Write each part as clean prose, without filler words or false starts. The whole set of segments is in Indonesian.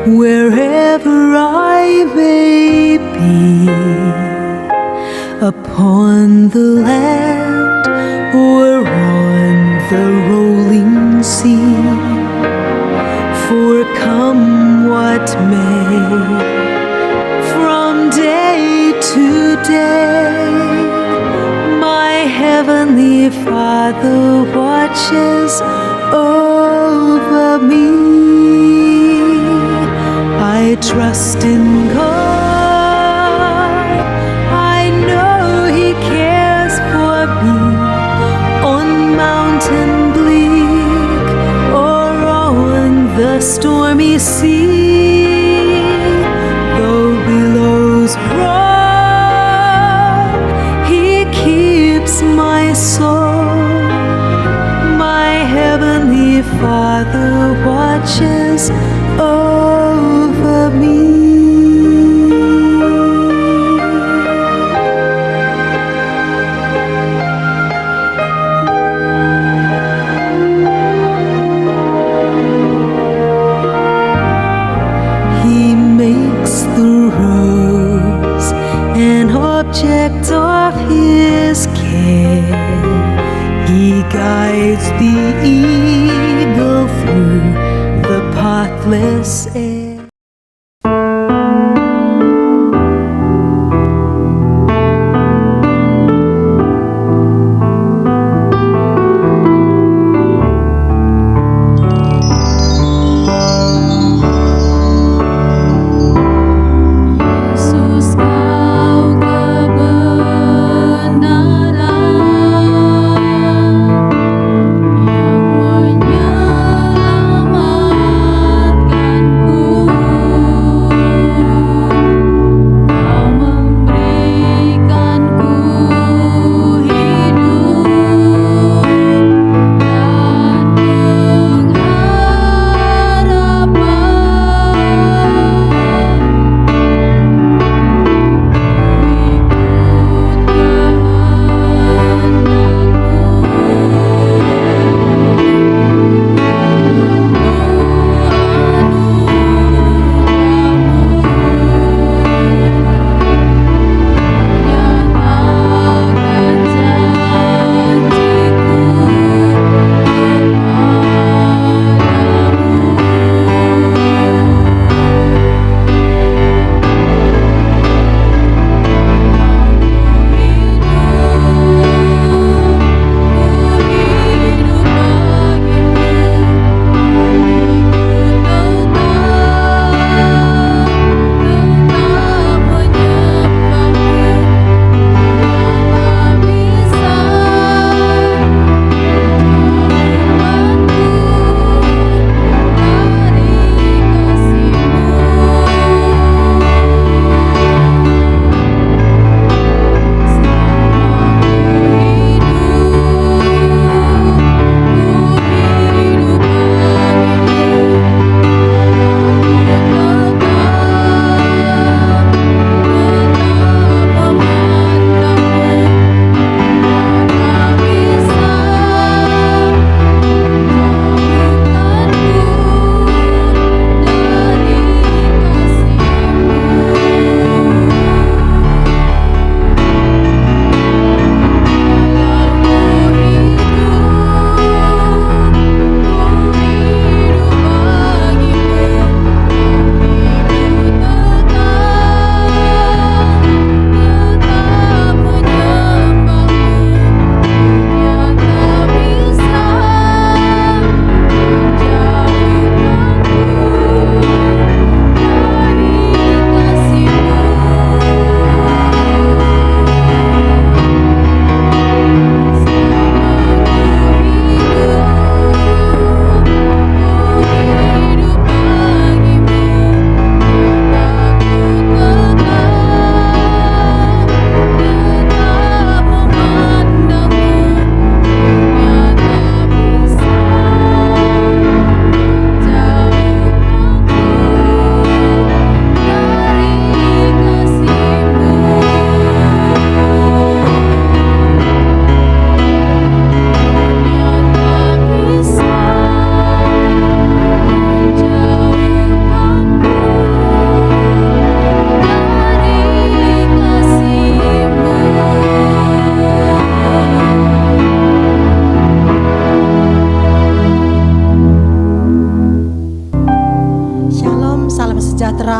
wherever I may be, upon the land or on the rolling sea. For come what may, from day to day, my heavenly Father watches over me. I trust in God, I know He cares for me, on mountain bleak or on the stormy sea. Though billows roll, He keeps my soul. My heavenly Father watches over me. He makes the rose an object of His care. He guides the eagle through the pathless air. Yesus, Kau kebenaran yang menyelamatkanku.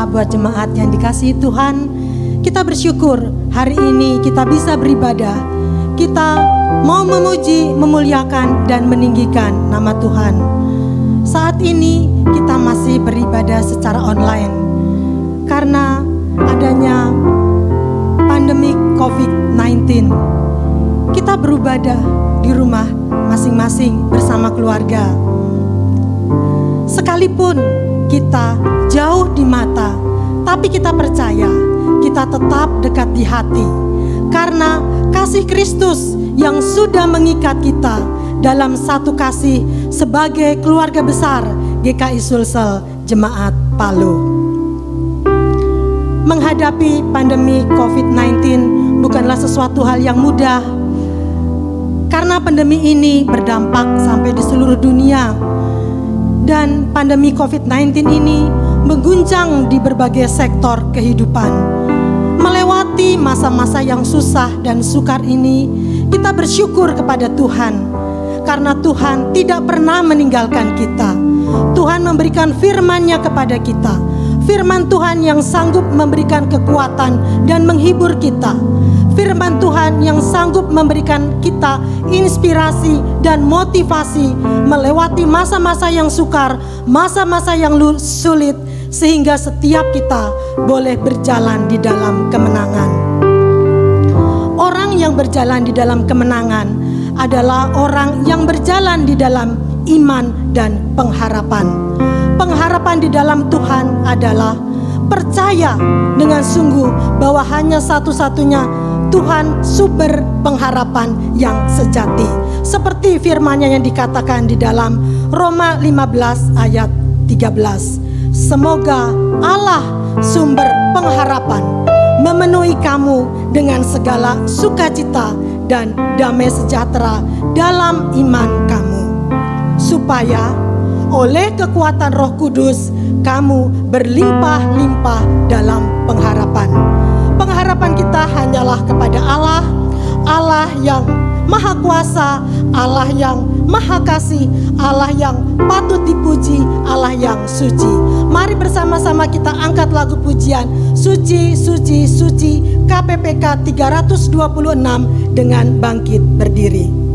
buat jemaat yang dikasihi Tuhan, kita bersyukur hari ini kita bisa beribadah. Kita mau memuji, memuliakan, dan meninggikan nama Tuhan. Saat ini kita masih beribadah secara online karena adanya pandemi COVID-19. Kita beribadah di rumah masing-masing bersama keluarga. Sekalipun kita jauh di mata, tapi kita percaya kita tetap dekat di hati. Karena kasih Kristus yang sudah mengikat kita dalam satu kasih sebagai keluarga besar GKI Sulsel Jemaat Palu. Menghadapi pandemi COVID-19 bukanlah sesuatu hal yang mudah, karena pandemi ini berdampak sampai di seluruh dunia. Dan pandemi COVID-19 ini mengguncang di berbagai sektor kehidupan. Melewati masa-masa yang susah dan sukar ini, kita bersyukur kepada Tuhan, karena Tuhan tidak pernah meninggalkan kita. Tuhan memberikan firman-Nya kepada kita. Firman Tuhan yang sanggup memberikan kekuatan dan menghibur kita. Firman Tuhan yang sanggup memberikan kita inspirasi dan motivasi melewati masa-masa yang sukar, masa-masa yang sulit, sehingga setiap kita boleh berjalan di dalam kemenangan. Orang yang berjalan di dalam kemenangan adalah orang yang berjalan di dalam iman dan pengharapan. Pengharapan di dalam Tuhan adalah percaya dengan sungguh bahwa hanya satu-satunya Tuhan sumber pengharapan yang sejati. Seperti firman-Nya yang dikatakan di dalam Roma 15 ayat 13. Semoga Allah sumber pengharapan memenuhi kamu dengan segala sukacita dan damai sejahtera dalam iman kamu, supaya oleh kekuatan Roh Kudus kamu berlimpah-limpah dalam pengharapan. Pengharapan kita hanyalah kepada Allah, Allah yang Maha Kuasa, Allah yang Maha Kasih, Allah yang patut dipuji, Allah yang suci. Mari bersama-sama kita angkat lagu pujian Suci, Suci, Suci KPPK 326 dengan bangkit berdiri.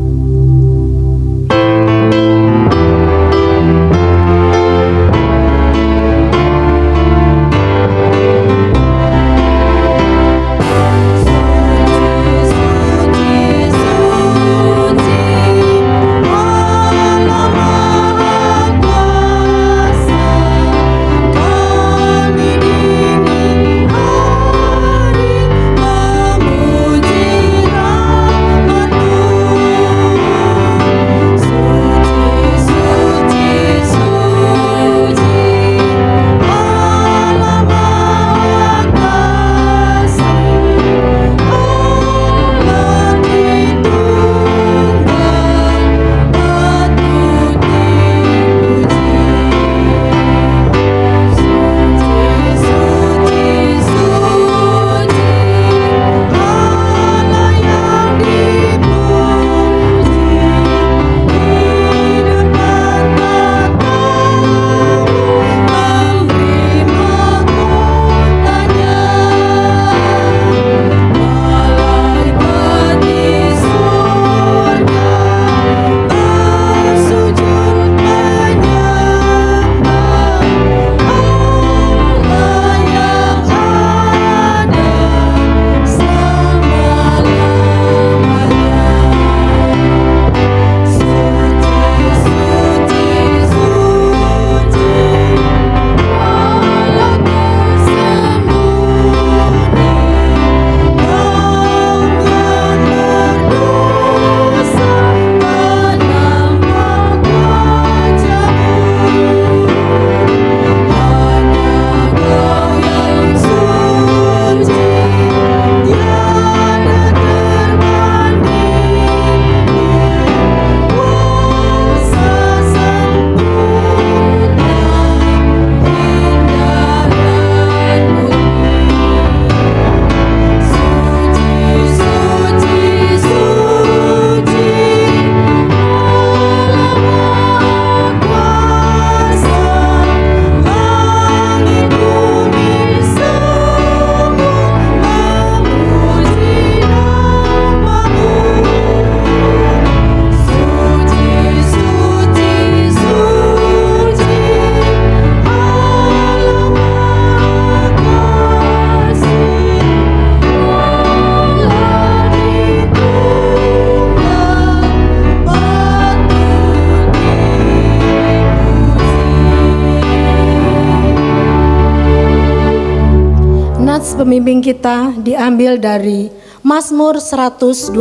pembimbing kita diambil dari Mazmur 124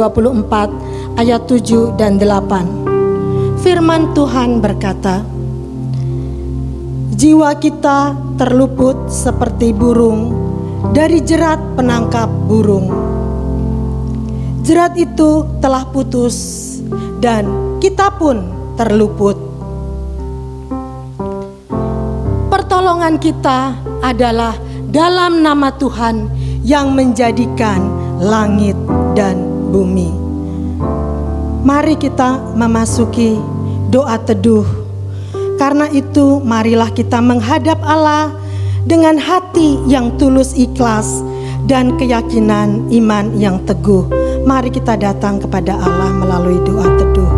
ayat 7 dan 8. Firman Tuhan berkata, jiwa kita terluput seperti burung dari jerat penangkap burung. Jerat itu telah putus dan kita pun terluput. Pertolongan kita adalah dalam nama Tuhan yang menjadikan langit dan bumi. Mari kita memasuki doa teduh. Karena itu marilah kita menghadap Allah dengan hati yang tulus ikhlas dan keyakinan iman yang teguh. Mari kita datang kepada Allah melalui doa teduh.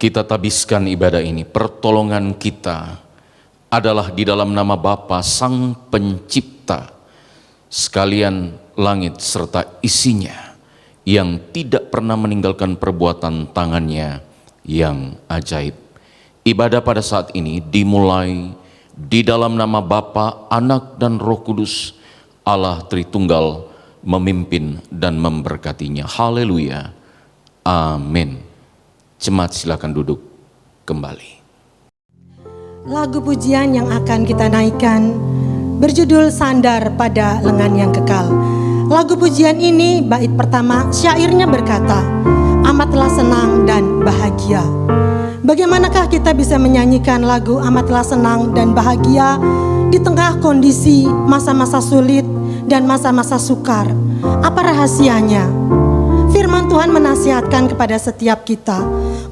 Kita tabiskan ibadah ini, pertolongan kita adalah di dalam nama Bapa Sang Pencipta, sekalian langit serta isinya, yang tidak pernah meninggalkan perbuatan tangannya yang ajaib. Ibadah pada saat ini dimulai di dalam nama Bapa, Anak, dan Roh Kudus, Allah Tritunggal memimpin dan memberkatinya. Haleluya. Amin. Jemaat silakan duduk kembali. Lagu pujian yang akan kita naikkan berjudul Sandar pada Lengan yang Kekal. Lagu pujian ini bait pertama syairnya berkata, amatlah senang dan bahagia. Bagaimanakah kita bisa menyanyikan lagu amatlah senang dan bahagia di tengah kondisi masa-masa sulit dan masa-masa sukar? Apa rahasianya? Firman Tuhan menasihatkan kepada setiap kita,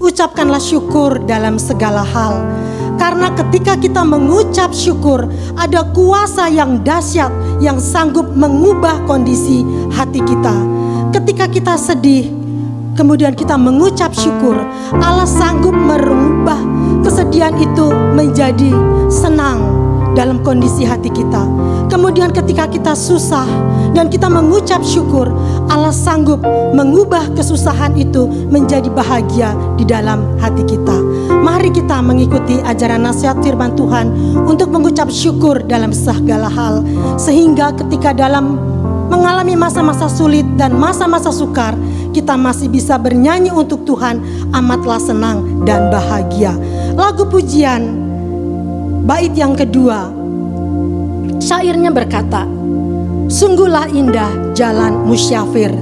ucapkanlah syukur dalam segala hal. Karena ketika kita mengucap syukur, ada kuasa yang dahsyat yang sanggup mengubah kondisi hati kita. Ketika kita sedih, kemudian kita mengucap syukur, Allah sanggup merubah kesedihan itu menjadi senang dalam kondisi hati kita. Kemudian ketika kita susah dan kita mengucap syukur, Allah sanggup mengubah kesusahan itu menjadi bahagia di dalam hati kita. Mari kita mengikuti ajaran nasihat firman Tuhan untuk mengucap syukur dalam segala hal, sehingga ketika dalam mengalami masa-masa sulit dan masa-masa sukar, kita masih bisa bernyanyi untuk Tuhan, amatlah senang dan bahagia. Lagu pujian bait yang kedua, syairnya berkata, sungguhlah indah jalan musyafir.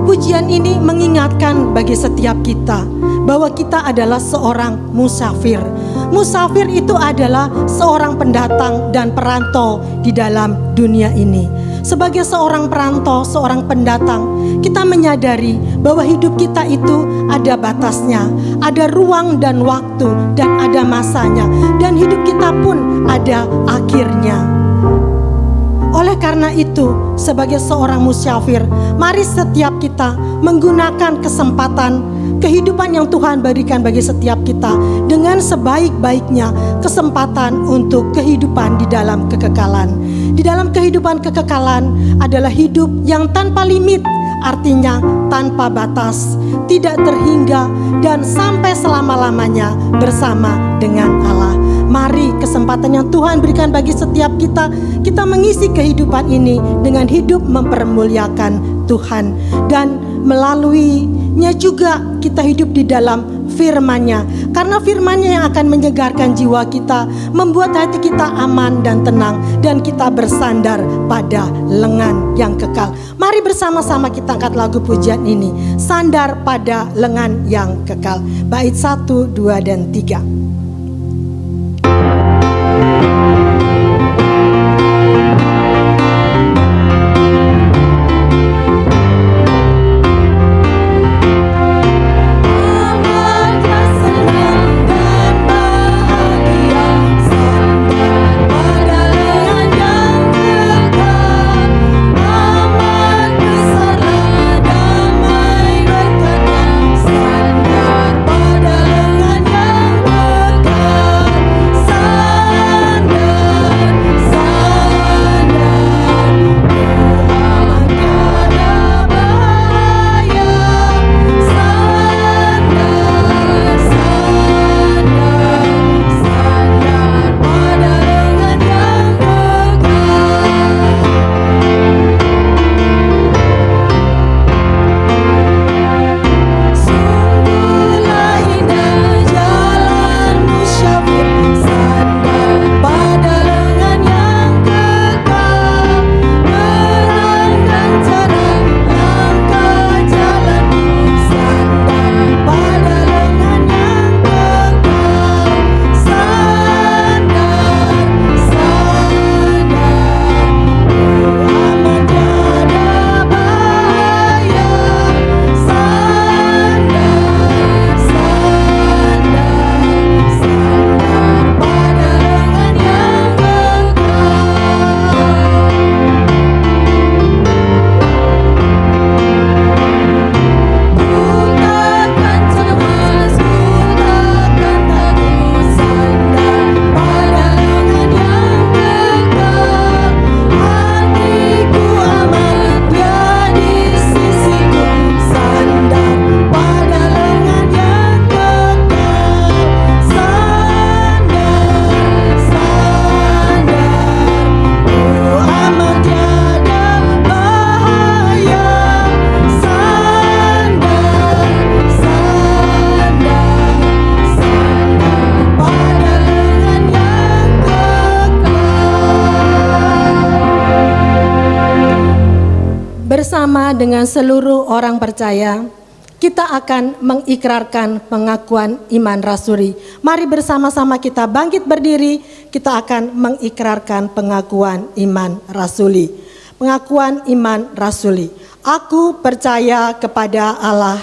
Pujian ini mengingatkan bagi setiap kita bahwa kita adalah seorang musafir. Musafir itu adalah seorang pendatang dan perantau di dalam dunia ini. Sebagai seorang perantau, seorang pendatang, kita menyadari bahwa hidup kita itu ada batasnya, ada ruang dan waktu, dan ada masanya, dan hidup kita pun ada akhirnya. Oleh karena itu, sebagai seorang musyafir, mari setiap kita menggunakan kesempatan kehidupan yang Tuhan berikan bagi setiap kita dengan sebaik-baiknya, kesempatan untuk kehidupan di dalam kekekalan. Di dalam kehidupan kekekalan adalah hidup yang tanpa limit, artinya tanpa batas, tidak terhingga, dan sampai selama-lamanya bersama dengan Allah. Mari kesempatan yang Tuhan berikan bagi setiap kita, kita mengisi kehidupan ini dengan hidup mempermuliakan Tuhan. Dan melaluinya juga kita hidup di dalam firman-Nya. Karena firman-Nya yang akan menyegarkan jiwa kita, membuat hati kita aman dan tenang, dan kita bersandar pada lengan yang kekal. Mari bersama-sama kita angkat lagu pujian ini, sandar pada lengan yang kekal. Bait 1, 2, dan 3. Bersama dengan seluruh orang percaya, kita akan mengikrarkan pengakuan iman rasuli. Mari bersama-sama kita bangkit berdiri, kita akan mengikrarkan pengakuan iman rasuli. Pengakuan iman rasuli. Aku percaya kepada Allah,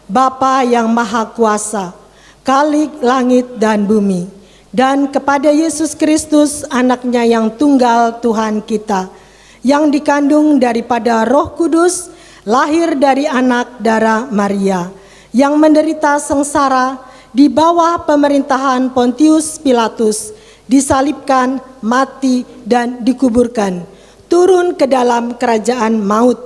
Bapa yang Maha Kuasa, Khalik langit dan bumi, dan kepada Yesus Kristus, anaknya yang tunggal Tuhan kita, yang dikandung daripada Roh Kudus, lahir dari anak darah Maria, yang menderita sengsara di bawah pemerintahan Pontius Pilatus, disalibkan, mati, dan dikuburkan, turun ke dalam kerajaan maut.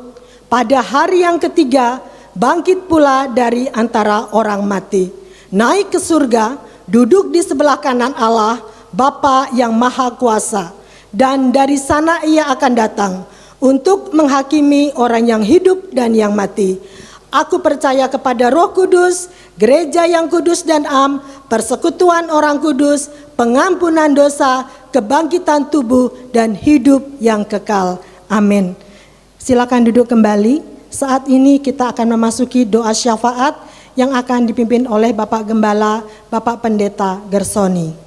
Pada hari yang ketiga, bangkit pula dari antara orang mati, naik ke surga, duduk di sebelah kanan Allah, Bapa yang Maha Kuasa, dan dari sana ia akan datang untuk menghakimi orang yang hidup dan yang mati. Aku percaya kepada Roh Kudus, gereja yang kudus dan am, persekutuan orang kudus, pengampunan dosa, kebangkitan tubuh, dan hidup yang kekal. Amin. Silakan duduk kembali. Saat ini kita akan memasuki doa syafaat yang akan dipimpin oleh Bapak Gembala, Bapak Pendeta Gersoni.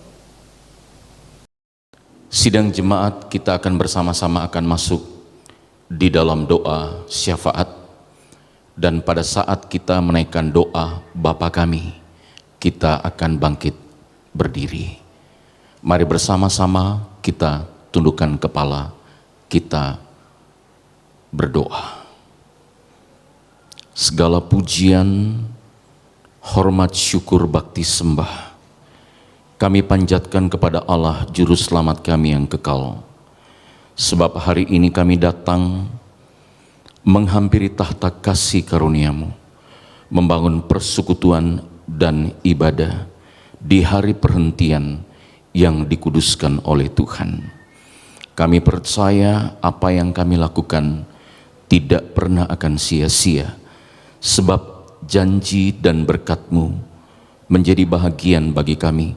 Sidang jemaat, kita akan bersama-sama akan masuk di dalam doa syafaat, dan pada saat kita menaikkan doa Bapa kami, kita akan bangkit berdiri. Mari bersama-sama kita tundukkan kepala, kita berdoa. Segala pujian, hormat, syukur, bakti, sembah kami panjatkan kepada Allah Juru Selamat kami yang kekal. Sebab hari ini kami datang menghampiri tahta kasih karunia-Mu, membangun persekutuan dan ibadah di hari perhentian yang dikuduskan oleh Tuhan. Kami percaya apa yang kami lakukan tidak pernah akan sia-sia, sebab janji dan berkat-Mu menjadi bahagian bagi kami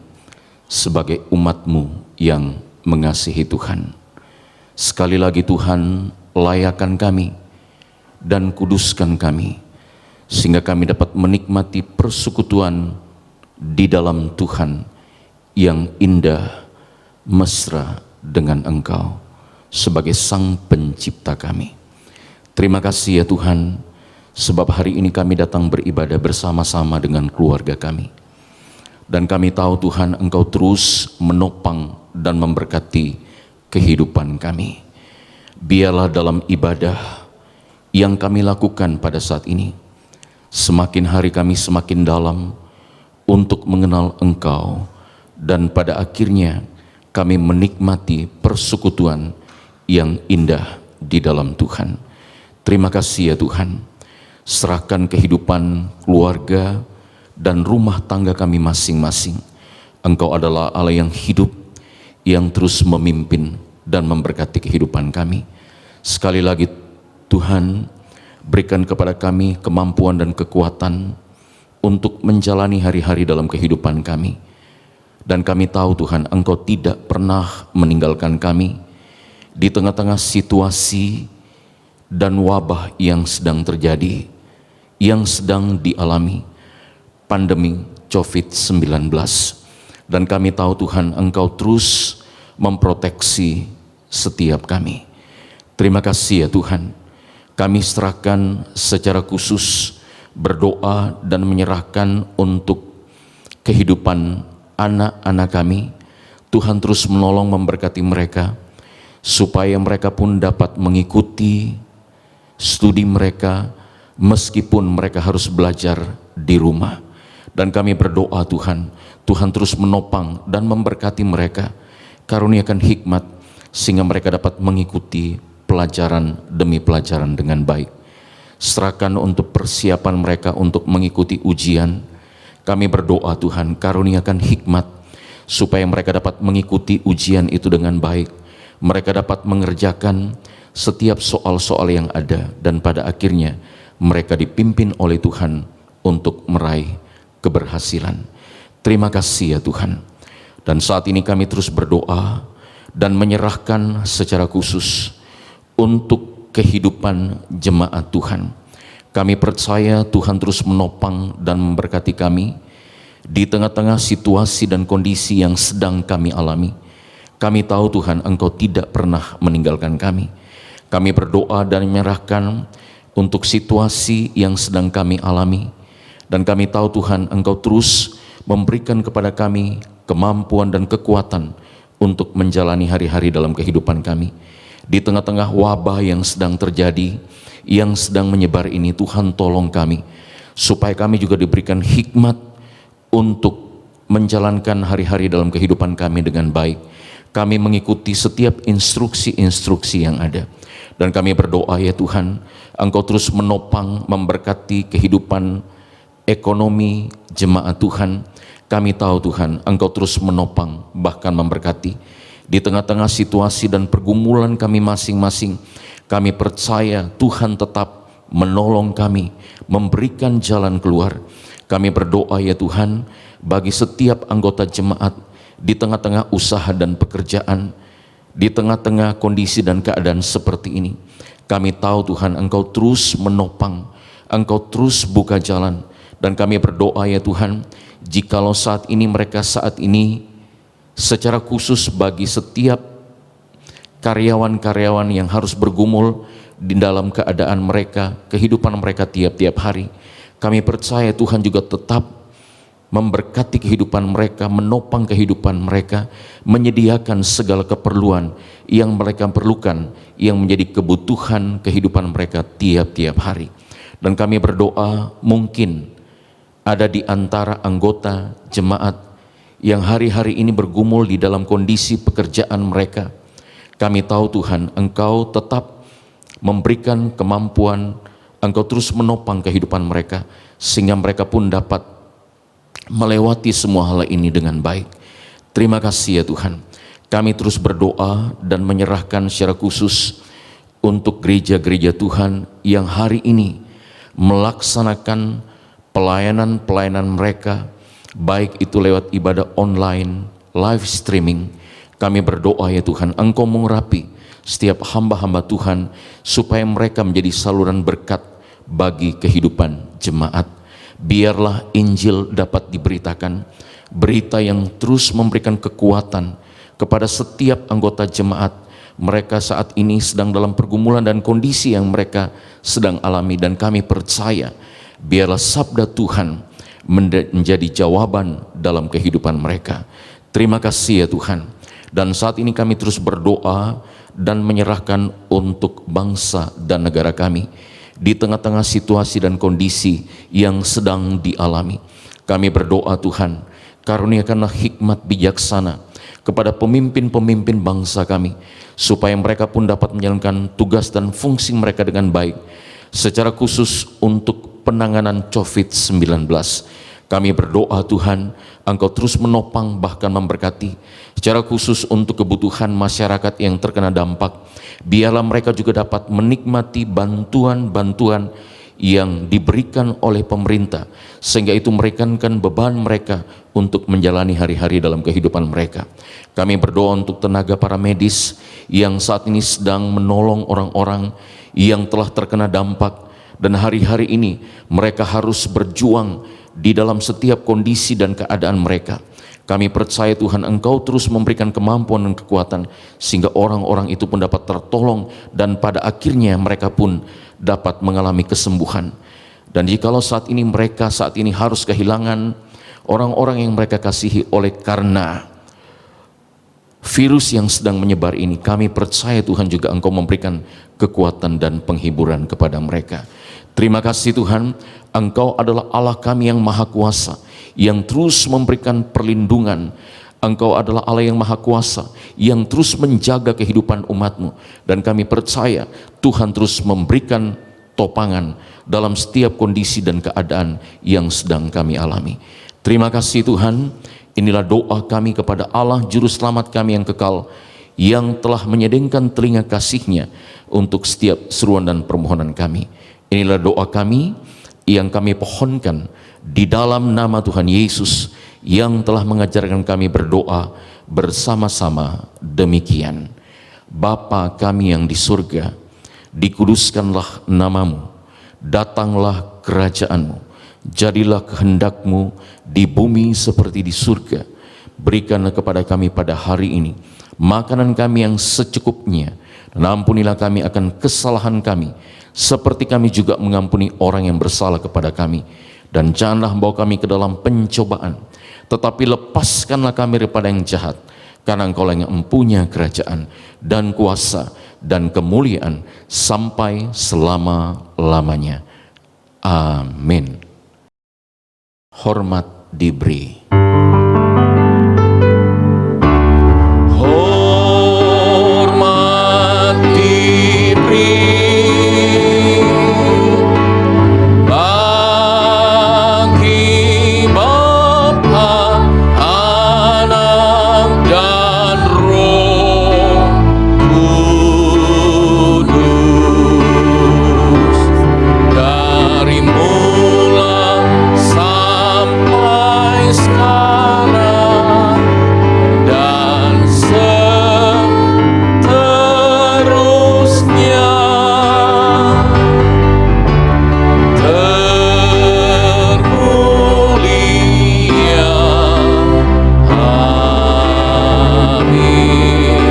sebagai umat-Mu yang mengasihi Tuhan. Sekali lagi Tuhan, layakan kami dan kuduskan kami, sehingga kami dapat menikmati persekutuan di dalam Tuhan yang indah, mesra dengan Engkau sebagai Sang Pencipta kami. Terima kasih ya Tuhan, sebab hari ini kami datang beribadah bersama-sama dengan keluarga kami. Dan kami tahu Tuhan, Engkau terus menopang dan memberkati kehidupan kami. Biarlah dalam ibadah yang kami lakukan pada saat ini, semakin hari kami semakin dalam untuk mengenal Engkau, dan pada akhirnya kami menikmati persekutuan yang indah di dalam Tuhan. Terima kasih ya Tuhan. Serahkan kehidupan keluarga dan rumah tangga kami masing-masing. Engkau adalah Allah yang hidup, yang terus memimpin dan memberkati kehidupan kami. Sekali lagi Tuhan, berikan kepada kami kemampuan dan kekuatan untuk menjalani hari-hari dalam kehidupan kami. Dan kami tahu Tuhan, Engkau tidak pernah meninggalkan kami di tengah-tengah situasi dan wabah yang sedang terjadi, yang sedang dialami pandemi COVID-19. Dan kami tahu Tuhan, Engkau terus memproteksi setiap kami. Terima kasih ya Tuhan. Kami serahkan secara khusus, berdoa dan menyerahkan untuk kehidupan anak-anak kami. Tuhan terus menolong memberkati mereka, supaya mereka pun dapat mengikuti studi mereka, meskipun mereka harus belajar di rumah. Dan kami berdoa Tuhan, Tuhan terus menopang dan memberkati mereka, karuniakan hikmat, sehingga mereka dapat mengikuti pelajaran demi pelajaran dengan baik. Serahkan untuk persiapan mereka untuk mengikuti ujian. Kami berdoa Tuhan, karuniakan hikmat, supaya mereka dapat mengikuti ujian itu dengan baik. Mereka dapat mengerjakan setiap soal-soal yang ada, dan pada akhirnya mereka dipimpin oleh Tuhan untuk meraih keberhasilan. Terima kasih ya Tuhan. Dan saat ini kami terus berdoa dan menyerahkan secara khusus untuk kehidupan jemaat Tuhan. Kami percaya Tuhan terus menopang dan memberkati kami di tengah-tengah situasi dan kondisi yang sedang kami alami. Kami tahu Tuhan, Engkau tidak pernah meninggalkan kami. Kami berdoa dan menyerahkan untuk situasi yang sedang kami alami. Dan kami tahu Tuhan, Engkau terus memberikan kepada kami kemampuan dan kekuatan untuk menjalani hari-hari dalam kehidupan kami. Di tengah-tengah wabah yang sedang terjadi, yang sedang menyebar ini, Tuhan tolong kami, supaya kami juga diberikan hikmat untuk menjalankan hari-hari dalam kehidupan kami dengan baik. Kami mengikuti setiap instruksi-instruksi yang ada. Dan kami berdoa ya Tuhan, Engkau terus menopang, memberkati kehidupan ekonomi jemaat Tuhan. Kami tahu Tuhan, Engkau terus menopang, bahkan memberkati. Di tengah-tengah situasi dan pergumulan kami masing-masing, kami percaya Tuhan tetap menolong kami, memberikan jalan keluar. Kami berdoa ya Tuhan, bagi setiap anggota jemaat, di tengah-tengah usaha dan pekerjaan, di tengah-tengah kondisi dan keadaan seperti ini, kami tahu Tuhan, Engkau terus menopang, Engkau terus buka jalan. Dan kami berdoa ya Tuhan, jikalau saat ini mereka secara khusus bagi setiap karyawan-karyawan yang harus bergumul di dalam keadaan mereka, kehidupan mereka tiap-tiap hari, kami percaya Tuhan juga tetap memberkati kehidupan mereka, menopang kehidupan mereka, menyediakan segala keperluan yang mereka perlukan, yang menjadi kebutuhan kehidupan mereka tiap-tiap hari. Dan kami berdoa, mungkin ada di antara anggota jemaat yang hari-hari ini bergumul di dalam kondisi pekerjaan mereka. Kami tahu Tuhan, Engkau tetap memberikan kemampuan, Engkau terus menopang kehidupan mereka, sehingga mereka pun dapat melewati semua hal ini dengan baik. Terima kasih ya Tuhan. Kami terus berdoa dan menyerahkan secara khusus untuk gereja-gereja Tuhan yang hari ini melaksanakan pelayanan-pelayanan mereka baik itu lewat ibadah online, live streaming. Kami berdoa ya Tuhan, Engkau mengurapi setiap hamba-hamba Tuhan, supaya mereka menjadi saluran berkat bagi kehidupan jemaat. Biarlah Injil dapat diberitakan, berita yang terus memberikan kekuatan kepada setiap anggota jemaat. Mereka saat ini sedang dalam pergumulan dan kondisi yang mereka sedang alami, dan kami percaya biarlah sabda Tuhan menjadi jawaban dalam kehidupan mereka. Terima kasih ya Tuhan. Dan saat ini kami terus berdoa dan menyerahkan untuk bangsa dan negara kami di tengah-tengah situasi dan kondisi yang sedang dialami. Kami berdoa Tuhan, karuniakanlah hikmat bijaksana kepada pemimpin-pemimpin bangsa kami, supaya mereka pun dapat menjalankan tugas dan fungsi mereka dengan baik. Secara khusus untuk penanganan COVID-19, kami berdoa Tuhan, Engkau terus menopang bahkan memberkati. Secara khusus untuk kebutuhan masyarakat yang terkena dampak, biarlah mereka juga dapat menikmati bantuan-bantuan yang diberikan oleh pemerintah, sehingga itu meringankan beban mereka untuk menjalani hari-hari dalam kehidupan mereka. Kami berdoa untuk tenaga para medis yang saat ini sedang menolong orang-orang yang telah terkena dampak, dan hari-hari ini mereka harus berjuang di dalam setiap kondisi dan keadaan mereka. Kami percaya Tuhan, Engkau terus memberikan kemampuan dan kekuatan sehingga orang-orang itu pun dapat tertolong, dan pada akhirnya mereka pun dapat mengalami kesembuhan. Dan jikalau saat ini mereka harus kehilangan orang-orang yang mereka kasihi oleh karena virus yang sedang menyebar ini, kami percaya Tuhan juga Engkau memberikan kekuatan dan penghiburan kepada mereka. Terima kasih Tuhan, Engkau adalah Allah kami yang maha kuasa, yang terus memberikan perlindungan. Engkau adalah Allah yang maha kuasa, yang terus menjaga kehidupan umat-Mu. Dan kami percaya Tuhan terus memberikan topangan dalam setiap kondisi dan keadaan yang sedang kami alami. Terima kasih Tuhan, inilah doa kami kepada Allah Juru Selamat kami yang kekal, yang telah menyedengkan telinga kasih-Nya untuk setiap seruan dan permohonan kami. Inilah doa kami yang kami pohonkan di dalam nama Tuhan Yesus yang telah mengajarkan kami berdoa bersama-sama demikian. Bapa kami yang di surga, dikuduskanlah nama-Mu, datanglah kerajaan-Mu, jadilah kehendak-Mu di bumi seperti di surga. Berikanlah kepada kami pada hari ini makanan kami yang secukupnya, dan ampunilah kami akan kesalahan kami, seperti kami juga mengampuni orang yang bersalah kepada kami. Dan janganlah membawa kami ke dalam pencobaan, tetapi lepaskanlah kami daripada yang jahat, karena Engkau yang mempunyai kerajaan dan kuasa dan kemuliaan sampai selama-lamanya. Amin. Hormat diberi. Hormat diberi bagi Bapa, Anak, dan Roh Kudus, dari mula sampai sekarang dan seterusnya. Termulia. Amin.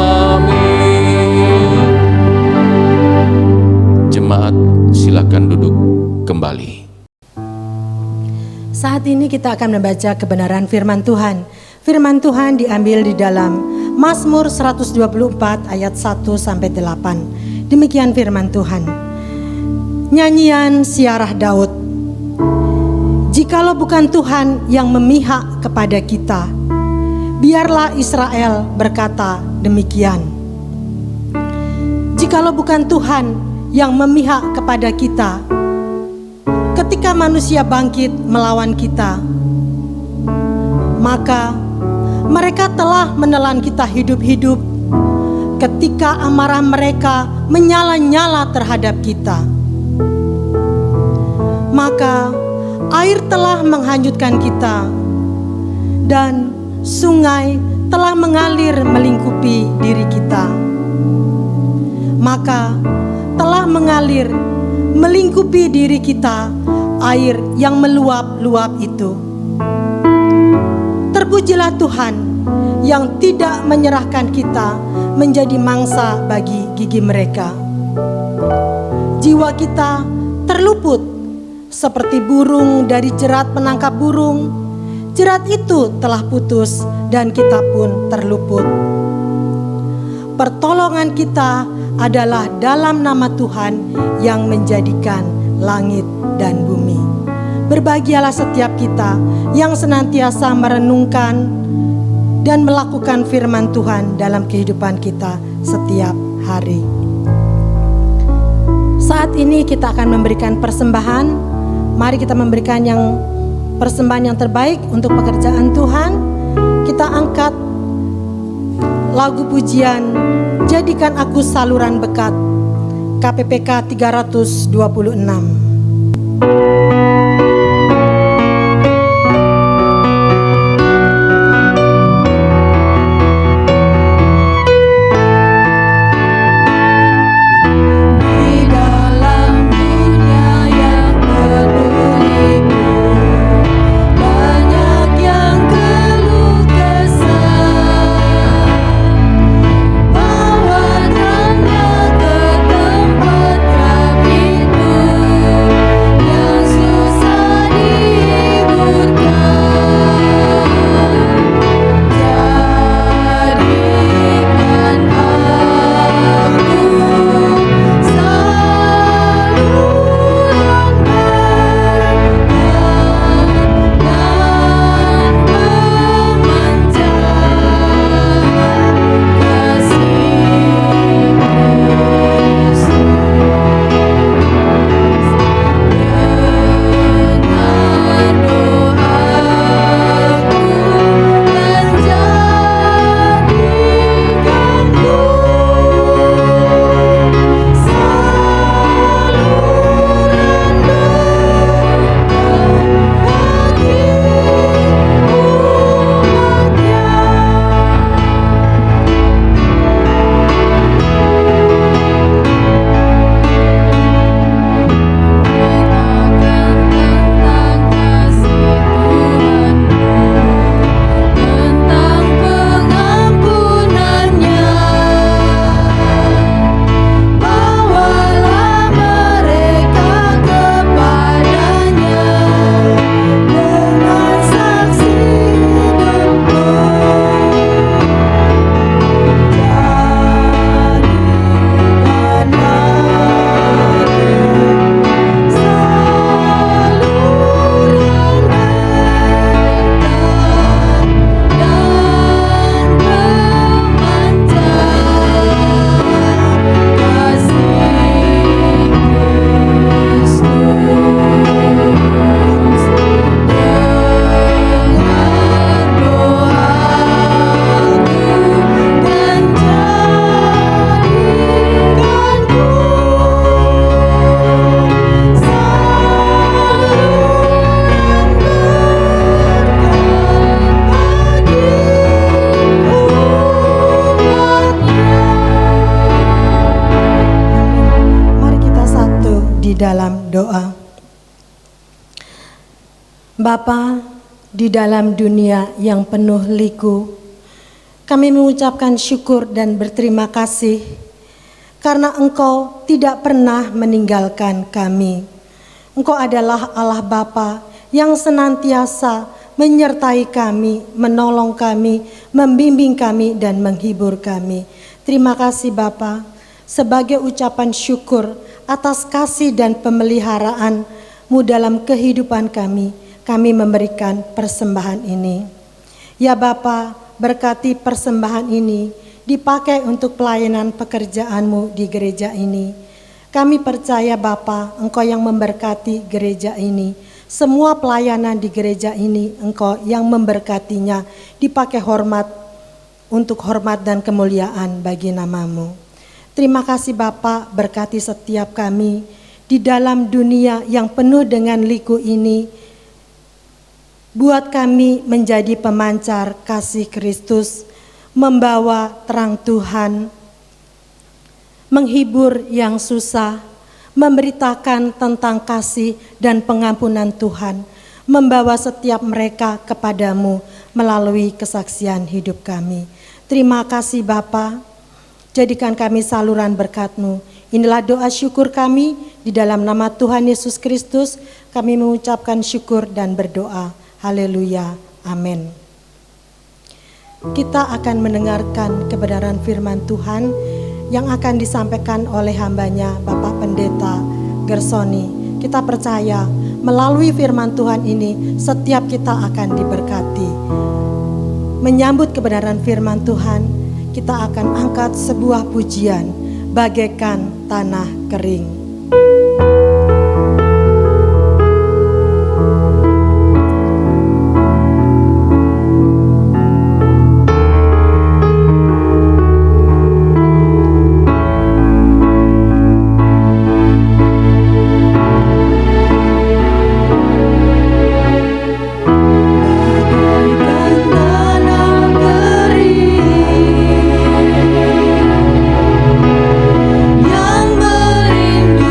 Amin. Jemaat, silakan duduk kembali. Saat ini kita akan membaca kebenaran firman Tuhan. Firman Tuhan diambil di dalam Mazmur 124 ayat 1 sampai 8. Demikian firman Tuhan. Nyanyian siarah Daud. Jikalau bukan Tuhan yang memihak kepada kita, biarlah Israel berkata demikian. Jikalau bukan Tuhan yang memihak kepada kita, ketika manusia bangkit melawan kita, maka mereka telah menelan kita hidup-hidup ketika amarah mereka menyala-nyala terhadap kita. Maka Air telah menghanyutkan kita, dan sungai telah mengalir melingkupi diri kita. Maka telah mengalir melingkupi diri kita air yang meluap-luap itu. Terpujilah Tuhan yang tidak menyerahkan kita menjadi mangsa bagi gigi mereka. Jiwa kita terluput seperti burung dari jerat penangkap burung. Jerat itu telah putus dan kita pun terluput. Pertolongan kita adalah dalam nama Tuhan yang menjadikan langit dan bumi. Berbahagialah setiap kita yang senantiasa merenungkan dan melakukan firman Tuhan dalam kehidupan kita setiap hari. Saat ini kita akan memberikan persembahan. Mari kita memberikan persembahan yang terbaik untuk pekerjaan Tuhan. Kita angkat lagu pujian Jadikan Aku Saluran Berkat, KPPK 326. Dalam doa. Bapa di dalam dunia yang penuh liku, kami mengucapkan syukur dan berterima kasih karena Engkau tidak pernah meninggalkan kami. Engkau adalah Allah Bapa yang senantiasa menyertai kami, menolong kami, membimbing kami dan menghibur kami. Terima kasih Bapa, sebagai ucapan syukur atas kasih dan pemeliharaan-Mu dalam kehidupan kami memberikan persembahan ini. Ya Bapa, berkati persembahan ini dipakai untuk pelayanan pekerjaan-Mu di gereja ini. Kami percaya Bapa, Engkau yang memberkati gereja ini. Semua pelayanan di gereja ini Engkau yang memberkatinya, dipakai untuk hormat dan kemuliaan bagi nama-Mu. Terima kasih Bapa, berkati setiap kami di dalam dunia yang penuh dengan liku ini. Buat kami menjadi pemancar kasih Kristus, membawa terang Tuhan, menghibur yang susah, memberitakan tentang kasih dan pengampunan Tuhan, membawa setiap mereka kepadamu melalui kesaksian hidup kami. Terima kasih Bapa, jadikan kami saluran berkat-Mu. Inilah doa syukur kami, di dalam nama Tuhan Yesus Kristus kami mengucapkan syukur dan berdoa. Haleluya, amin. Kita akan mendengarkan kebenaran firman Tuhan yang akan disampaikan oleh hambanya Bapak Pendeta Gersoni. Kita percaya melalui firman Tuhan ini setiap kita akan diberkati. Menyambut kebenaran firman Tuhan, kita akan angkat sebuah pujian bagaikan tanah kering. Yang merindu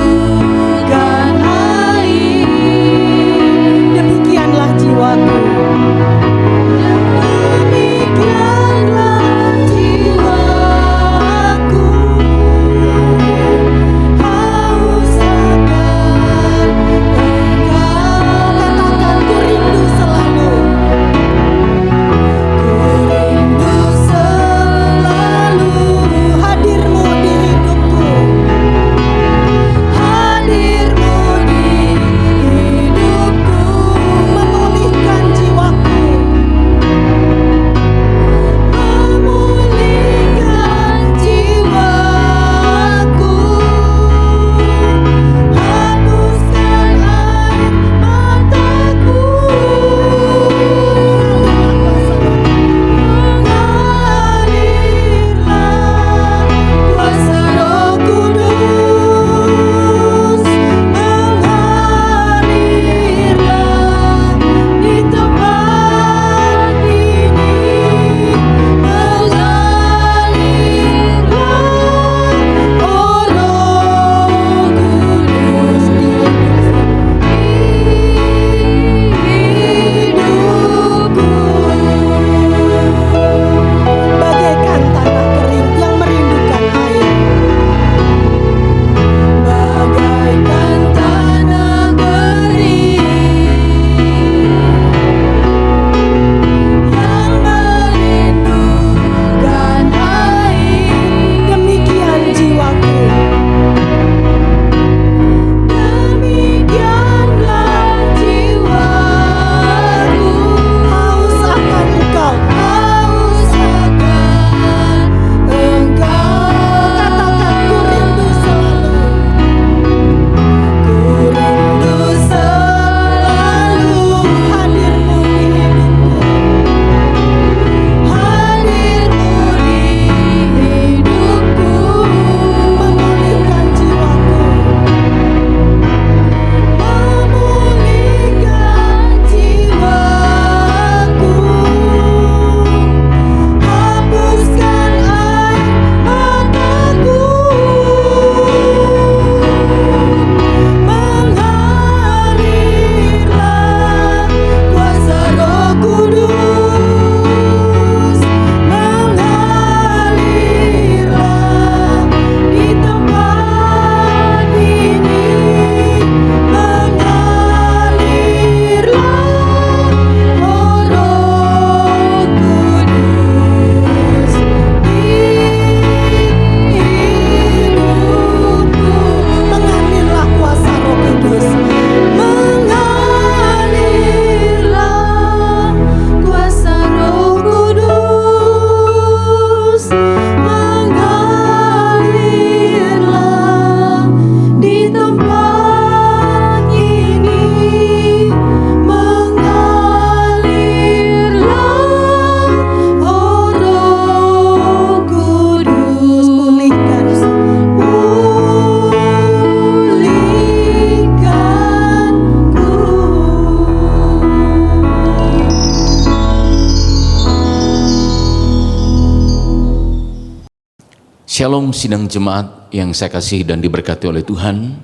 Shalom sidang jemaat yang saya kasih dan diberkati oleh Tuhan.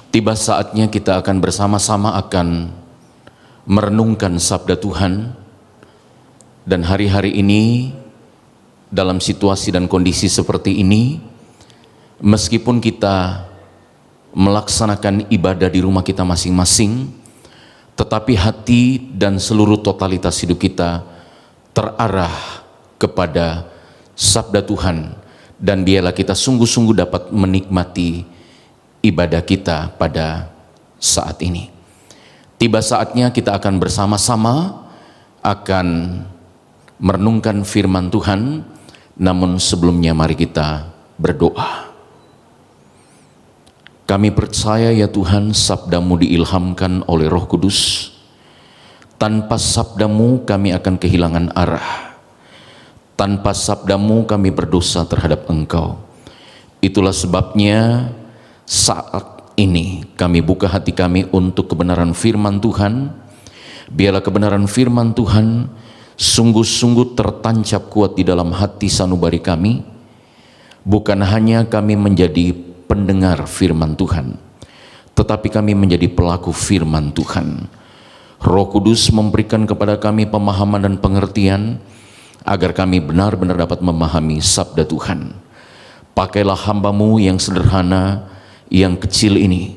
Tiba saatnya kita akan bersama-sama akan merenungkan sabda Tuhan. Dan hari-hari ini dalam situasi dan kondisi seperti ini, meskipun kita melaksanakan ibadah di rumah kita masing-masing, tetapi hati dan seluruh totalitas hidup kita terarah kepada sabda Tuhan, dan biarlah kita sungguh-sungguh dapat menikmati ibadah kita pada saat ini. Tiba saatnya kita akan bersama-sama akan merenungkan firman Tuhan, namun sebelumnya mari kita berdoa. Kami percaya ya Tuhan, sabdamu diilhamkan oleh Roh Kudus. Tanpa sabdamu kami akan kehilangan arah. Tanpa sabdamu kami berdosa terhadap Engkau. Itulah sebabnya saat ini kami buka hati kami untuk kebenaran firman Tuhan. Biarlah kebenaran firman Tuhan sungguh-sungguh tertancap kuat di dalam hati sanubari kami. Bukan hanya kami menjadi pendengar firman Tuhan, tetapi kami menjadi pelaku firman Tuhan. Roh Kudus memberikan kepada kami pemahaman dan pengertian, agar kami benar-benar dapat memahami sabda Tuhan. Pakailah hamba-Mu yang sederhana, yang kecil ini,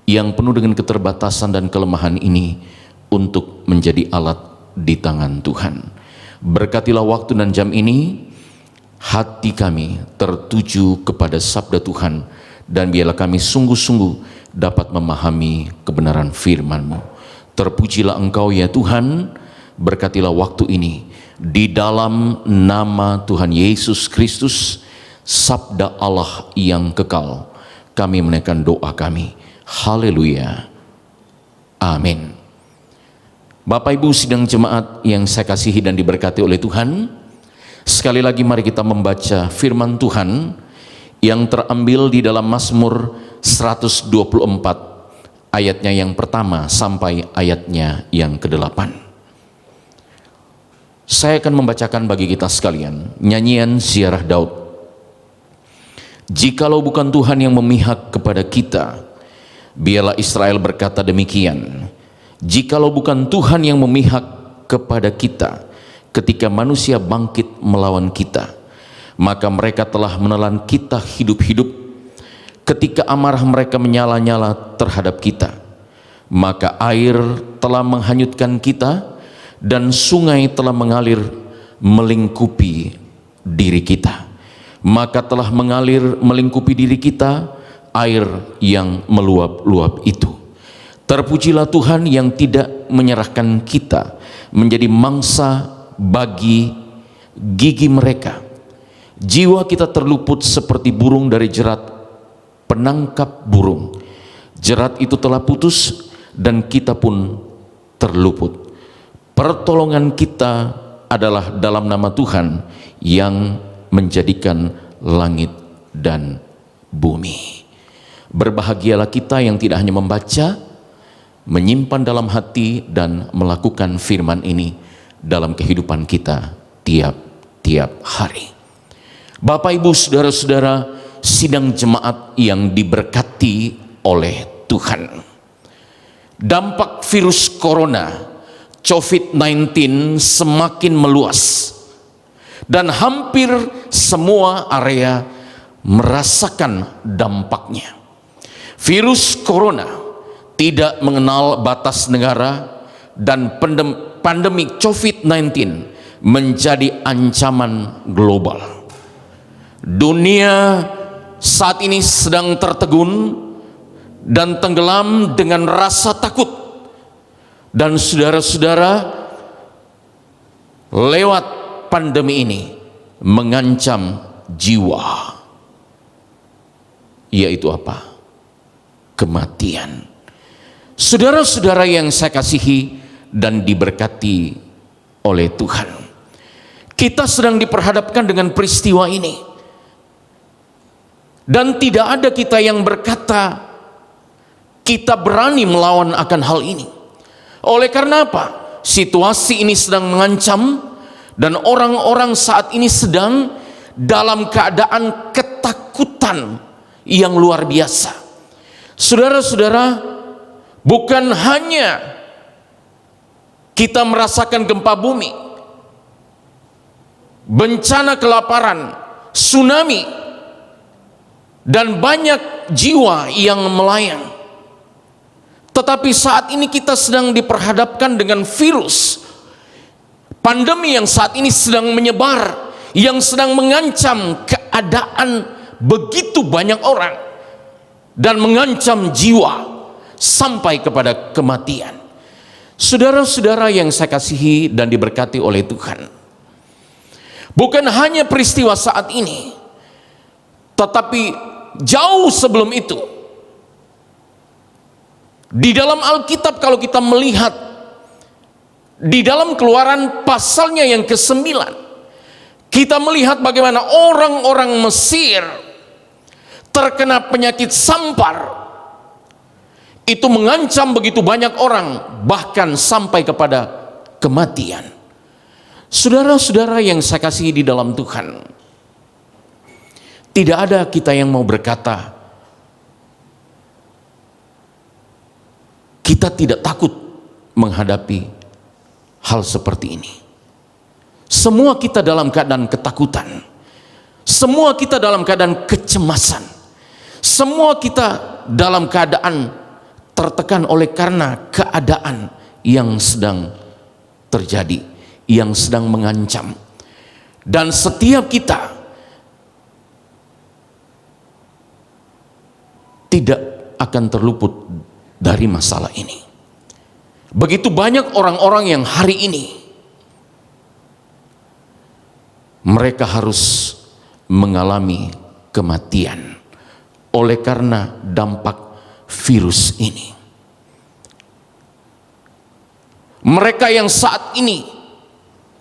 yang penuh dengan keterbatasan dan kelemahan ini, untuk menjadi alat di tangan Tuhan. Berkatilah waktu dan jam ini, hati kami tertuju kepada sabda Tuhan, dan biarlah kami sungguh-sungguh dapat memahami kebenaran firman-Mu. Terpujilah Engkau ya Tuhan, berkatilah waktu ini, di dalam nama Tuhan Yesus Kristus, sabda Allah yang kekal, kami menaikkan doa kami. Haleluya. Amin. Bapak Ibu sidang jemaat yang saya kasihi dan diberkati oleh Tuhan, sekali lagi mari kita membaca firman Tuhan yang terambil di dalam Mazmur 124 ayatnya yang pertama sampai ayatnya yang ke-8. Saya akan membacakan bagi kita sekalian nyanyian Ziarah Daud. Jikalau bukan Tuhan yang memihak kepada kita, biarlah Israel berkata demikian. Jikalau bukan Tuhan yang memihak kepada kita ketika manusia bangkit melawan kita, maka mereka telah menelan kita hidup-hidup ketika amarah mereka menyala-nyala terhadap kita. Maka air telah menghanyutkan kita, dan sungai telah mengalir melingkupi diri kita. Maka telah mengalir melingkupi diri kita air yang meluap-luap itu. Terpujilah Tuhan yang tidak menyerahkan kita menjadi mangsa bagi gigi mereka. Jiwa kita terluput seperti burung dari jerat penangkap burung. Jerat itu telah putus dan kita pun terluput. Pertolongan kita adalah dalam nama Tuhan yang menjadikan langit dan bumi. Berbahagialah kita yang tidak hanya membaca, menyimpan dalam hati dan melakukan firman ini dalam kehidupan kita tiap-tiap hari. Bapak Ibu saudara-saudara sidang jemaat yang diberkati oleh Tuhan. Dampak virus corona COVID-19 semakin meluas, dan hampir semua area merasakan dampaknya. Virus corona tidak mengenal batas negara, dan pandemi COVID-19 menjadi ancaman global. Dunia saat ini sedang tertegun dan tenggelam dengan rasa takut. Dan saudara-saudara, lewat pandemi ini mengancam jiwa, yaitu apa? Kematian. Saudara-saudara yang saya kasihi dan diberkati oleh Tuhan, kita sedang diperhadapkan dengan peristiwa ini, dan tidak ada kita yang berkata kita berani melawan akan hal ini. Oleh karena apa? Situasi ini sedang mengancam, dan orang-orang saat ini sedang dalam keadaan ketakutan yang luar biasa. Saudara-saudara, bukan hanya kita merasakan gempa bumi, bencana kelaparan, tsunami, dan banyak jiwa yang melayang, tetapi saat ini kita sedang diperhadapkan dengan virus pandemi yang saat ini sedang menyebar, yang sedang mengancam keadaan begitu banyak orang dan mengancam jiwa sampai kepada kematian. Saudara-saudara yang saya kasihi dan diberkati oleh Tuhan, bukan hanya peristiwa saat ini, tetapi jauh sebelum itu. Di dalam Alkitab, kalau kita melihat di dalam Keluaran pasalnya yang ke-9, kita melihat bagaimana orang-orang Mesir terkena penyakit sampar. Itu mengancam begitu banyak orang, bahkan sampai kepada kematian. Saudara-saudara yang saya kasihi di dalam Tuhan, tidak ada kita yang mau berkata kita tidak takut menghadapi hal seperti ini. Semua kita dalam keadaan ketakutan, semua kita dalam keadaan kecemasan, semua kita dalam keadaan tertekan oleh karena keadaan yang sedang terjadi, yang sedang mengancam. Dan setiap kita tidak akan terluput dari masalah ini. Begitu banyak orang-orang yang hari ini mereka harus mengalami kematian oleh karena dampak virus ini. Mereka yang saat ini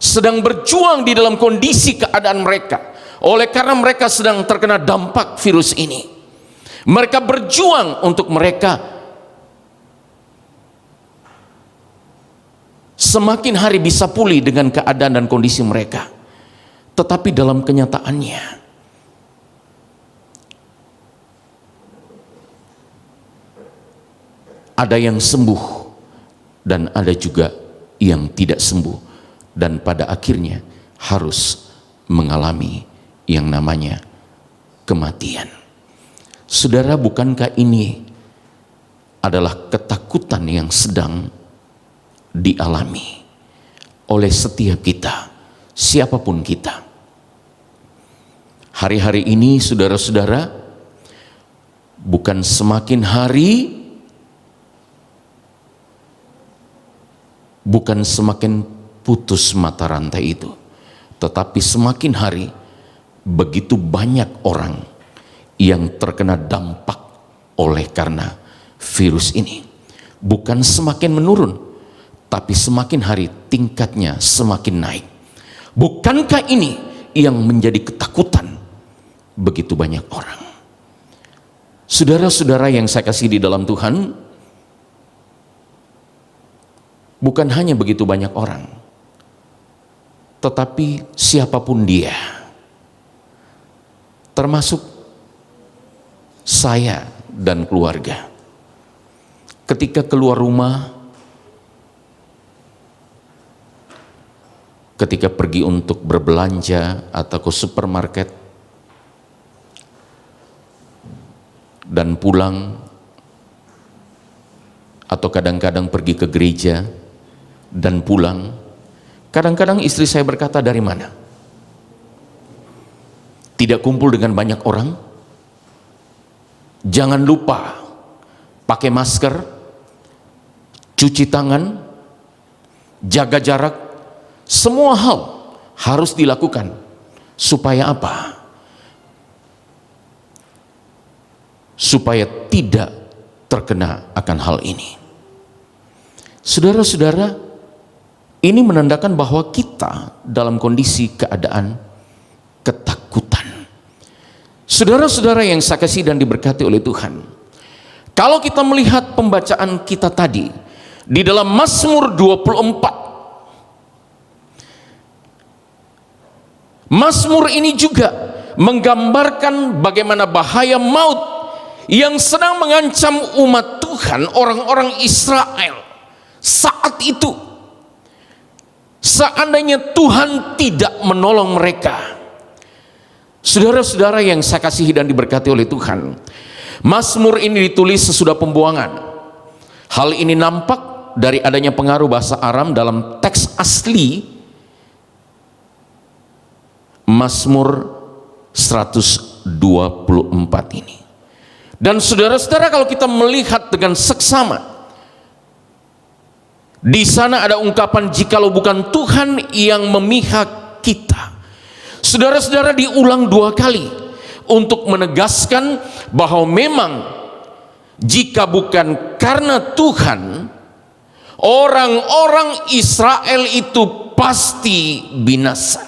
sedang berjuang di dalam kondisi keadaan mereka oleh karena mereka sedang terkena dampak virus ini. Mereka berjuang untuk mereka semakin hari bisa pulih dengan keadaan dan kondisi mereka. Tetapi dalam kenyataannya ada yang sembuh dan ada juga yang tidak sembuh, dan pada akhirnya harus mengalami yang namanya kematian. Saudara, bukankah ini adalah ketakutan yang sedang dialami oleh setiap kita, siapapun kita? Hari-hari ini saudara-saudara, bukan semakin hari, bukan semakin putus mata rantai itu, tetapi semakin hari begitu banyak orang yang terkena dampak oleh karena virus ini. Bukan semakin menurun, tapi semakin hari tingkatnya semakin naik. Bukankah ini yang menjadi ketakutan begitu banyak orang? Saudara-saudara yang saya kasih di dalam Tuhan, bukan hanya begitu banyak orang, tetapi siapapun dia, termasuk saya dan keluarga, ketika keluar rumah, ketika pergi untuk berbelanja atau ke supermarket dan pulang, atau kadang-kadang pergi ke gereja dan pulang, kadang-kadang istri saya berkata, dari mana? Tidak kumpul dengan banyak orang? Jangan lupa pakai masker, cuci tangan, jaga jarak. Semua hal harus dilakukan. Supaya apa? Supaya tidak terkena akan hal ini. Saudara-saudara, ini menandakan bahwa kita dalam kondisi keadaan ketakutan. Saudara-saudara yang saya kasih dan diberkati oleh Tuhan, kalau kita melihat pembacaan kita tadi di dalam Mazmur 24, Mazmur ini juga menggambarkan bagaimana bahaya maut yang sedang mengancam umat Tuhan, orang-orang Israel saat itu. Seandainya Tuhan tidak menolong mereka. Saudara-saudara yang saya kasihi dan diberkati oleh Tuhan, Mazmur ini ditulis sesudah pembuangan. Hal ini nampak dari adanya pengaruh bahasa Aram dalam teks asli Mazmur 124 ini. Dan saudara-saudara, kalau kita melihat dengan seksama, di sana ada ungkapan jikalau bukan Tuhan yang memihak kita. Saudara-saudara, diulang 2 kali untuk menegaskan bahwa memang jika bukan karena Tuhan, orang-orang Israel itu pasti binasa.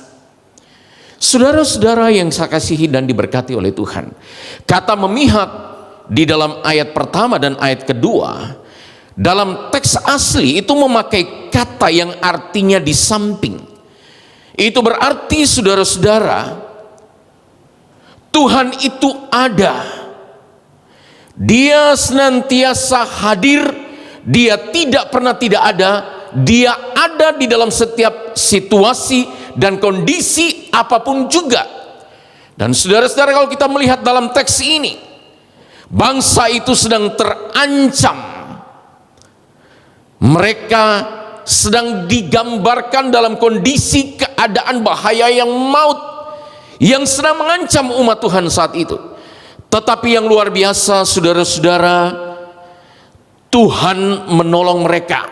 Saudara-saudara yang saya kasihi dan diberkati oleh Tuhan, kata memihak di dalam ayat pertama dan ayat kedua dalam teks asli itu memakai kata yang artinya di samping. Itu berarti, saudara-saudara, Tuhan itu ada, Dia senantiasa hadir, Dia tidak pernah tidak ada, Dia ada di dalam setiap situasi dan kondisi apapun juga. Dan saudara-saudara, kalau kita melihat dalam teks ini, bangsa itu sedang terancam. Mereka sedang digambarkan dalam kondisi keadaan bahaya yang maut yang sedang mengancam umat Tuhan saat itu. Tetapi yang luar biasa, saudara-saudara, Tuhan menolong mereka.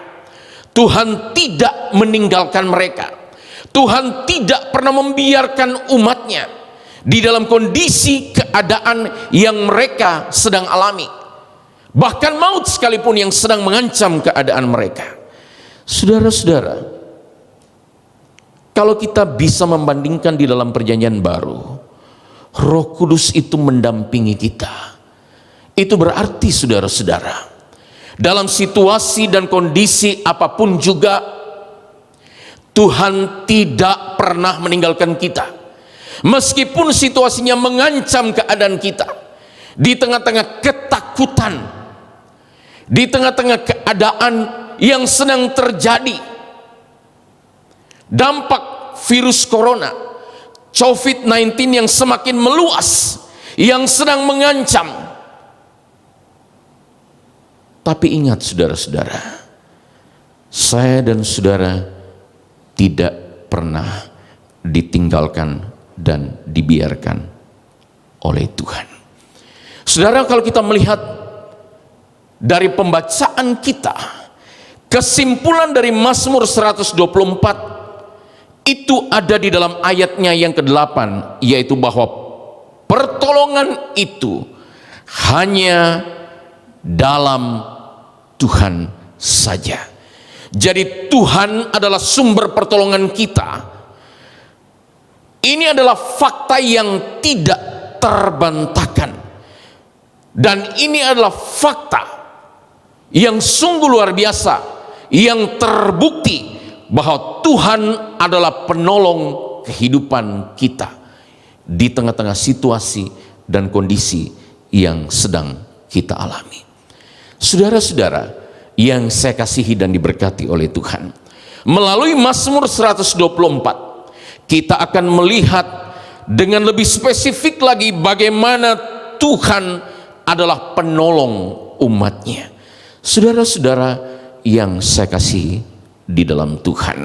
Tuhan tidak meninggalkan mereka. Tuhan tidak pernah membiarkan umatnya di dalam kondisi keadaan yang mereka sedang alami. Bahkan maut sekalipun yang sedang mengancam keadaan mereka. Saudara-saudara, kalau kita bisa membandingkan di dalam perjanjian baru, Roh Kudus itu mendampingi kita. Itu berarti, saudara-saudara, dalam situasi dan kondisi apapun juga, Tuhan tidak pernah meninggalkan kita. Meskipun situasinya mengancam keadaan kita, di tengah-tengah ketakutan, di tengah-tengah keadaan yang sedang terjadi, dampak virus corona, COVID-19 yang semakin meluas, yang sedang mengancam. Tapi ingat, saudara-saudara, saya dan saudara tidak pernah ditinggalkan dan dibiarkan oleh Tuhan. Saudara, kalau kita melihat dari pembacaan kita, kesimpulan dari Mazmur 124 itu ada di dalam ayatnya yang ke-8, yaitu bahwa pertolongan itu hanya dalam Tuhan saja. Jadi Tuhan adalah sumber pertolongan kita. Ini adalah fakta yang tidak terbantahkan, dan ini adalah fakta yang sungguh luar biasa, yang terbukti bahwa Tuhan adalah penolong kehidupan kita di tengah-tengah situasi dan kondisi yang sedang kita alami. Saudara-saudara yang saya kasihi dan diberkati oleh Tuhan, melalui Mazmur 124 kita akan melihat dengan lebih spesifik lagi bagaimana Tuhan adalah penolong umatnya. Saudara-saudara yang saya kasihi di dalam Tuhan,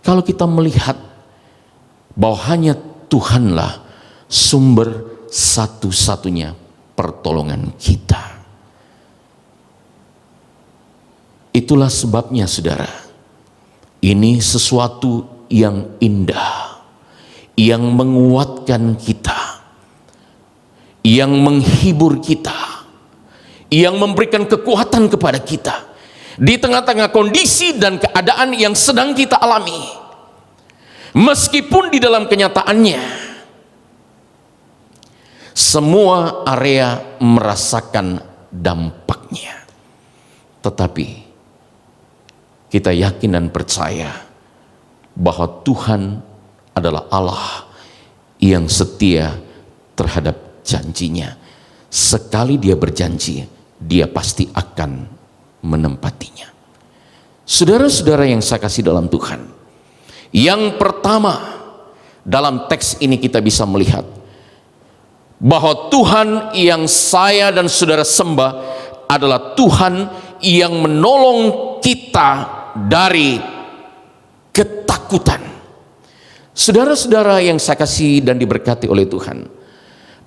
kalau kita melihat bahwa hanya Tuhanlah sumber satu-satunya pertolongan kita, itulah sebabnya, saudara, ini sesuatu yang indah, yang menguatkan kita, yang menghibur kita, yang memberikan kekuatan kepada kita di tengah-tengah kondisi dan keadaan yang sedang kita alami. Meskipun di dalam kenyataannya semua area merasakan dampaknya, tetapi kita yakin dan percaya bahwa Tuhan adalah Allah yang setia terhadap janjinya. Sekali Dia berjanji, Dia pasti akan menempatinya. Saudara-saudara yang saya kasih dalam Tuhan, yang pertama dalam teks ini kita bisa melihat bahwa Tuhan yang saya dan saudara sembah adalah Tuhan yang menolong kita dari ketakutan. Saudara-saudara yang saya kasih dan diberkati oleh Tuhan,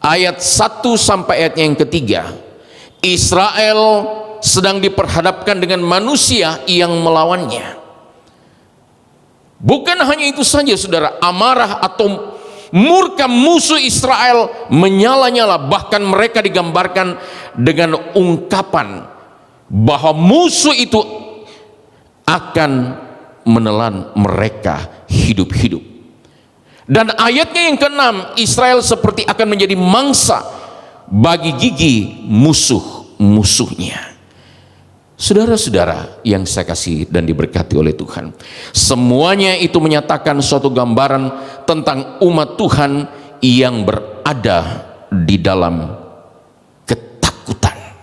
ayat 1 sampai ayatnya yang ketiga, Israel sedang diperhadapkan dengan manusia yang melawannya. Bukan hanya itu saja saudara, amarah atau murka musuh Israel menyala-nyala, bahkan mereka digambarkan dengan ungkapan bahwa musuh itu akan menelan mereka hidup-hidup. Dan ayatnya yang ke-6, Israel seperti akan menjadi mangsa bagi gigi musuh-musuhnya. Saudara-saudara yang saya kasih dan diberkati oleh Tuhan, semuanya itu menyatakan suatu gambaran tentang umat Tuhan yang berada di dalam ketakutan.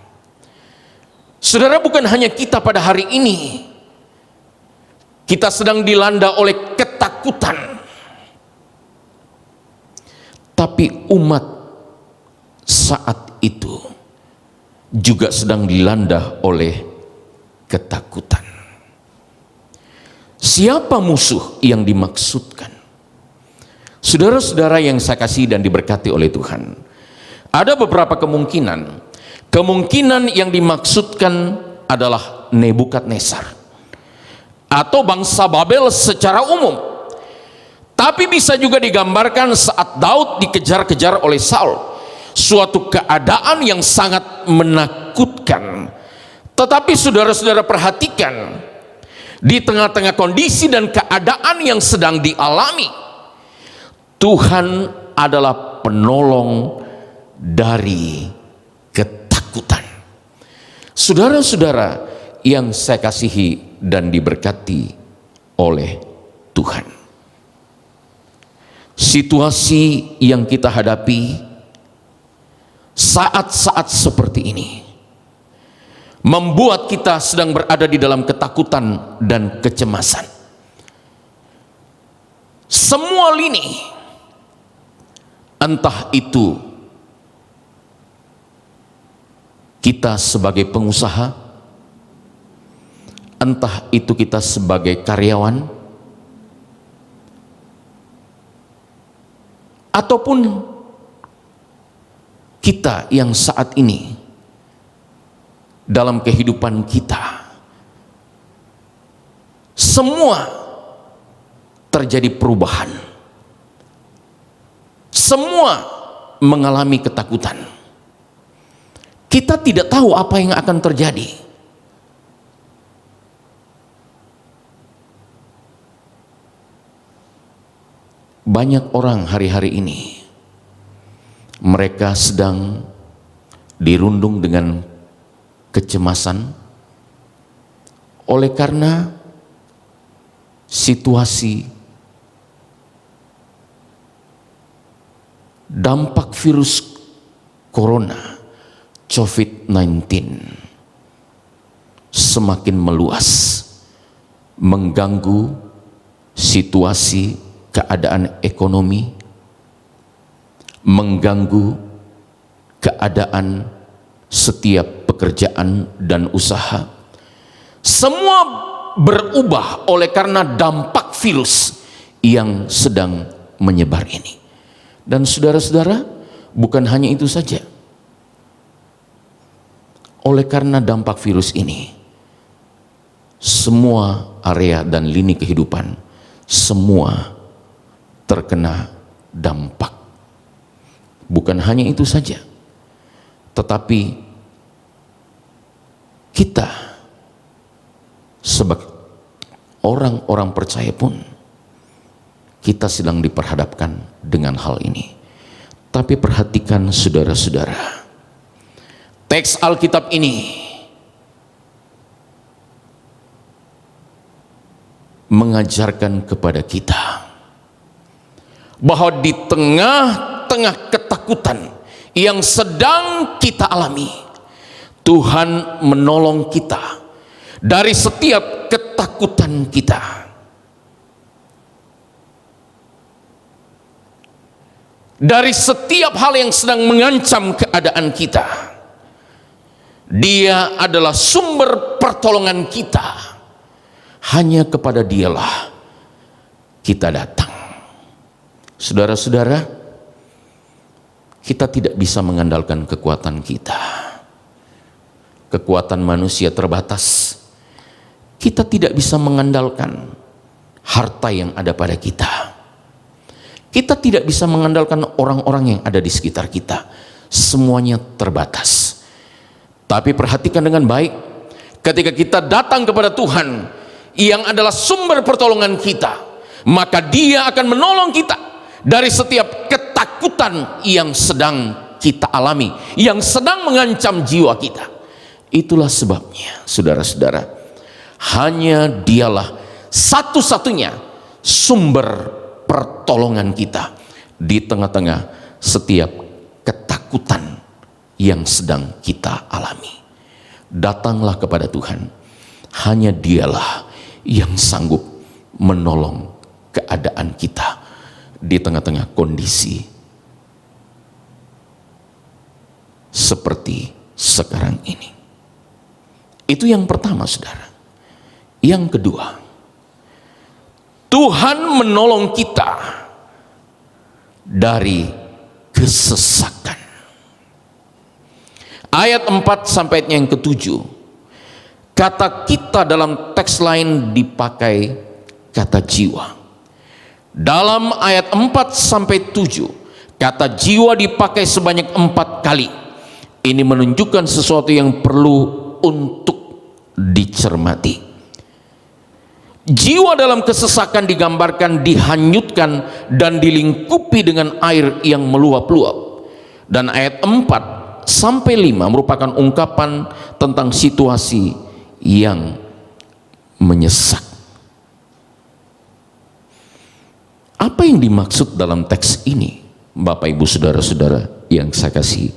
Saudara, bukan hanya kita pada hari ini, kita sedang dilanda oleh ketakutan, tapi umat saat itu juga sedang dilanda oleh ketakutan. Siapa musuh yang dimaksudkan? Saudara-saudara yang saya kasih dan diberkati oleh Tuhan, ada beberapa kemungkinan. Kemungkinan yang dimaksudkan adalah Nebukadnezar atau bangsa Babel secara umum. Tapi bisa juga digambarkan saat Daud dikejar-kejar oleh Saul, suatu keadaan yang sangat menakutkan. Tetapi saudara-saudara perhatikan, di tengah-tengah kondisi dan keadaan yang sedang dialami, Tuhan adalah penolong dari ketakutan. Saudara-saudara yang saya kasihi dan diberkati oleh Tuhan, situasi yang kita hadapi saat-saat seperti ini membuat kita sedang berada di dalam ketakutan dan kecemasan. Semua lini, entah itu kita sebagai pengusaha, entah itu kita sebagai karyawan, ataupun kita yang saat ini dalam kehidupan kita, semua terjadi perubahan, semua mengalami ketakutan. Kita tidak tahu apa yang akan terjadi. Banyak orang hari-hari ini mereka sedang dirundung dengan kecemasan oleh karena situasi dampak virus corona COVID-19 semakin meluas, mengganggu situasi keadaan ekonomi, mengganggu keadaan setiap pekerjaan dan usaha. Semua berubah oleh karena dampak virus yang sedang menyebar ini. Dan saudara-saudara, bukan hanya itu saja. Oleh karena dampak virus ini, semua area dan lini kehidupan semua terkena dampak. Bukan hanya itu saja, tetapi kita sebagai orang-orang percaya pun kita sedang diperhadapkan dengan hal ini. Tapi perhatikan saudara-saudara, teks Alkitab ini mengajarkan kepada kita bahwa di tengah-tengah ketakutan yang sedang kita alami, Tuhan menolong kita dari setiap ketakutan kita. Dari setiap hal yang sedang mengancam keadaan kita, Dia adalah sumber pertolongan kita. Hanya kepada Dialah kita datang. Saudara-saudara, kita tidak bisa mengandalkan kekuatan kita. Kekuatan manusia terbatas. Kita tidak bisa mengandalkan harta yang ada pada kita. Kita tidak bisa mengandalkan orang-orang yang ada di sekitar kita. Semuanya terbatas. Tapi perhatikan dengan baik, ketika kita datang kepada Tuhan yang adalah sumber pertolongan kita, maka Dia akan menolong kita dari setiap ketakutan yang sedang kita alami, yang sedang mengancam jiwa kita. Itulah sebabnya, saudara-saudara, hanya Dialah satu-satunya sumber pertolongan kita di tengah-tengah setiap ketakutan yang sedang kita alami. Datanglah kepada Tuhan. Hanya Dialah yang sanggup menolong keadaan kita di tengah-tengah kondisi seperti sekarang ini. Itu yang pertama, saudara. Yang kedua, Tuhan menolong kita dari kesesakan. Ayat 4 sampai yang ke-7, kata kita dalam teks lain dipakai kata jiwa. Dalam ayat 4 sampai 7, kata jiwa dipakai sebanyak 4 kali. Ini menunjukkan sesuatu yang perlu untuk dicermati. Jiwa dalam kesesakan digambarkan dihanyutkan dan dilingkupi dengan air yang meluap-luap. Dan ayat 4 sampai 5 merupakan ungkapan tentang situasi yang menyesak. Apa yang dimaksud dalam teks ini, Bapak Ibu saudara-saudara yang saya kasih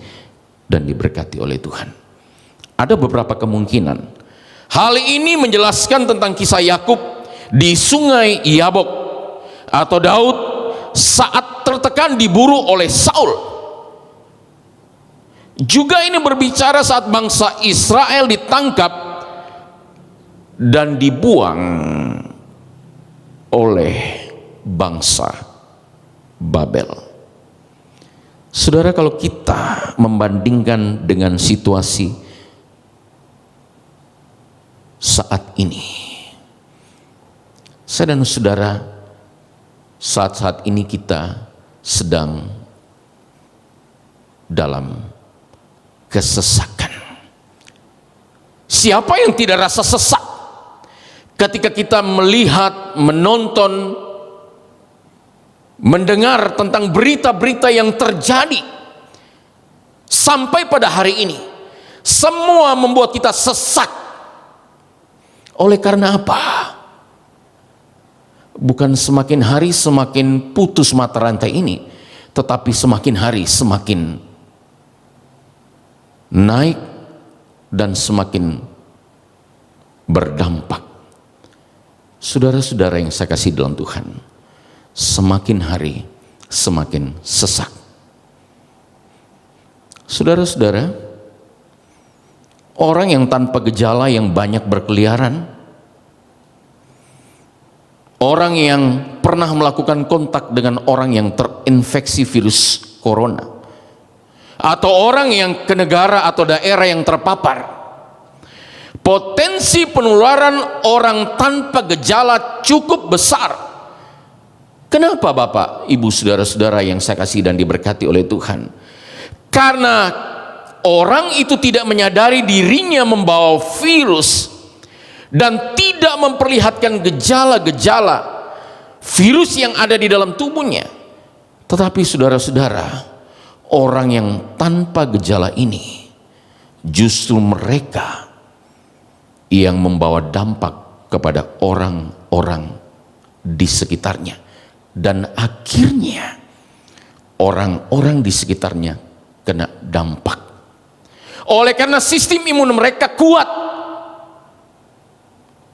dan diberkati oleh Tuhan? Ada beberapa kemungkinan. Hal ini menjelaskan tentang kisah Yakub di sungai Yabok, atau Daud saat tertekan diburu oleh Saul. Juga ini berbicara saat bangsa Israel ditangkap dan dibuang oleh bangsa Babel. Saudara, kalau kita membandingkan dengan situasi saat ini, saya dan saudara, saat-saat ini kita sedang dalam kesesakan. Siapa yang tidak rasa sesak ketika kita melihat, menonton, mendengar tentang berita-berita yang terjadi sampai pada hari ini? Semua membuat kita sesak. Oleh karena apa? Bukan semakin hari semakin putus mata rantai ini, tetapi semakin hari semakin naik dan semakin berdampak. Saudara-saudara yang saya kasih dalam Tuhan, semakin hari semakin sesak. Saudara-saudara, orang yang tanpa gejala yang banyak berkeliaran, orang yang pernah melakukan kontak dengan orang yang terinfeksi virus corona, atau orang yang ke negara atau daerah yang terpapar, potensi penularan orang tanpa gejala cukup besar. Kenapa Bapak, Ibu, saudara-saudara yang saya kasih dan diberkati oleh Tuhan? Karena orang itu tidak menyadari dirinya membawa virus dan tidak memperlihatkan gejala-gejala virus yang ada di dalam tubuhnya. Tetapi saudara-saudara, orang yang tanpa gejala ini justru mereka yang membawa dampak kepada orang-orang di sekitarnya dan akhirnya orang-orang di sekitarnya kena dampak. Oleh karena sistem imun mereka kuat,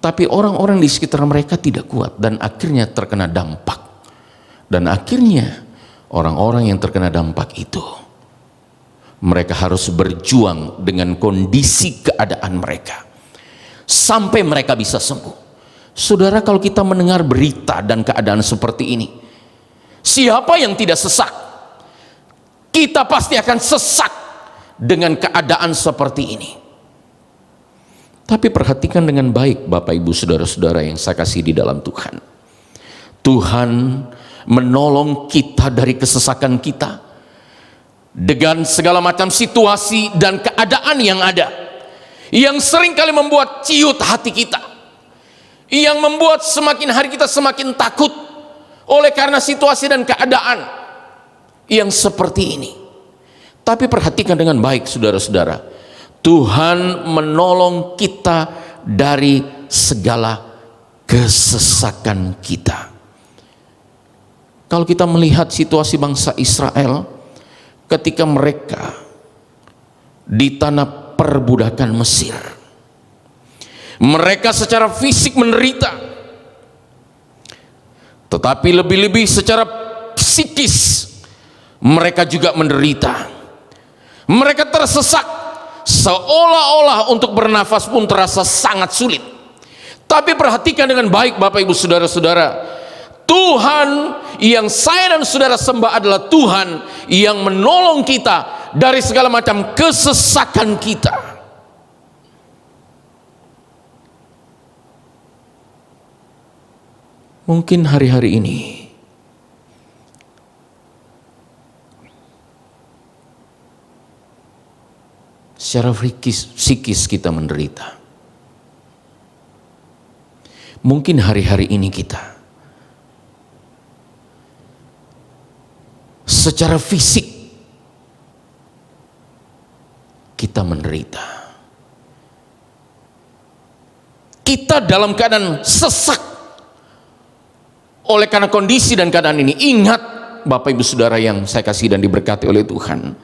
tapi orang-orang di sekitar mereka tidak kuat dan akhirnya terkena dampak. Dan akhirnya orang-orang yang terkena dampak itu, mereka harus berjuang dengan kondisi keadaan mereka sampai mereka bisa sembuh. Saudara, kalau kita mendengar berita dan keadaan seperti ini, siapa yang tidak sesak? Kita pasti akan sesak dengan keadaan seperti ini. Tapi perhatikan dengan baik Bapak Ibu Saudara-saudara yang saya kasih di dalam Tuhan. Tuhan menolong kita dari kesesakan kita dengan segala macam situasi dan keadaan yang ada, yang seringkali membuat ciut hati kita, yang membuat semakin hari kita semakin takut oleh karena situasi dan keadaan yang seperti ini. Tapi perhatikan dengan baik saudara-saudara, Tuhan menolong kita dari segala kesesakan kita. Kalau kita melihat situasi bangsa Israel ketika mereka di tanah perbudakan Mesir, mereka secara fisik menderita, tetapi lebih-lebih secara psikis mereka juga menderita. Mereka tersesat, seolah-olah untuk bernafas pun terasa sangat sulit. Tapi perhatikan dengan baik Bapak Ibu Saudara-saudara, Tuhan yang saya dan saudara sembah adalah Tuhan yang menolong kita dari segala macam kesesakan kita. Mungkin hari-hari ini secara psikis kita menderita. Mungkin hari-hari ini kita secara fisik kita menderita. Kita dalam keadaan sesak oleh karena kondisi dan keadaan ini. Ingat Bapak Ibu Saudara yang saya kasih dan diberkati oleh Tuhan,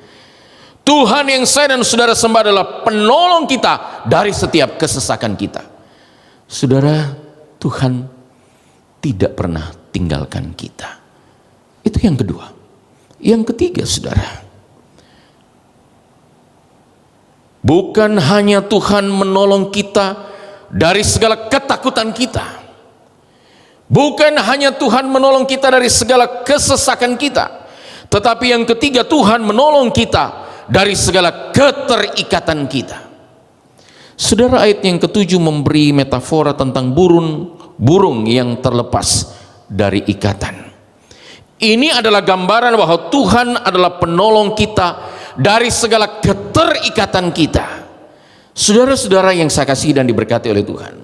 Tuhan yang saya dan saudara sembah adalah penolong kita dari setiap kesesakan kita. Saudara, Tuhan tidak pernah tinggalkan kita. Itu yang kedua. Yang ketiga saudara, bukan hanya Tuhan menolong kita dari segala ketakutan kita, bukan hanya Tuhan menolong kita dari segala kesesakan kita, tetapi yang ketiga, Tuhan menolong kita dari segala keterikatan kita. Saudara, ayat yang ketujuh memberi metafora tentang burung yang terlepas dari ikatan. Ini adalah gambaran bahwa Tuhan adalah penolong kita dari segala keterikatan kita. Saudara-saudara yang saya kasih dan diberkati oleh Tuhan,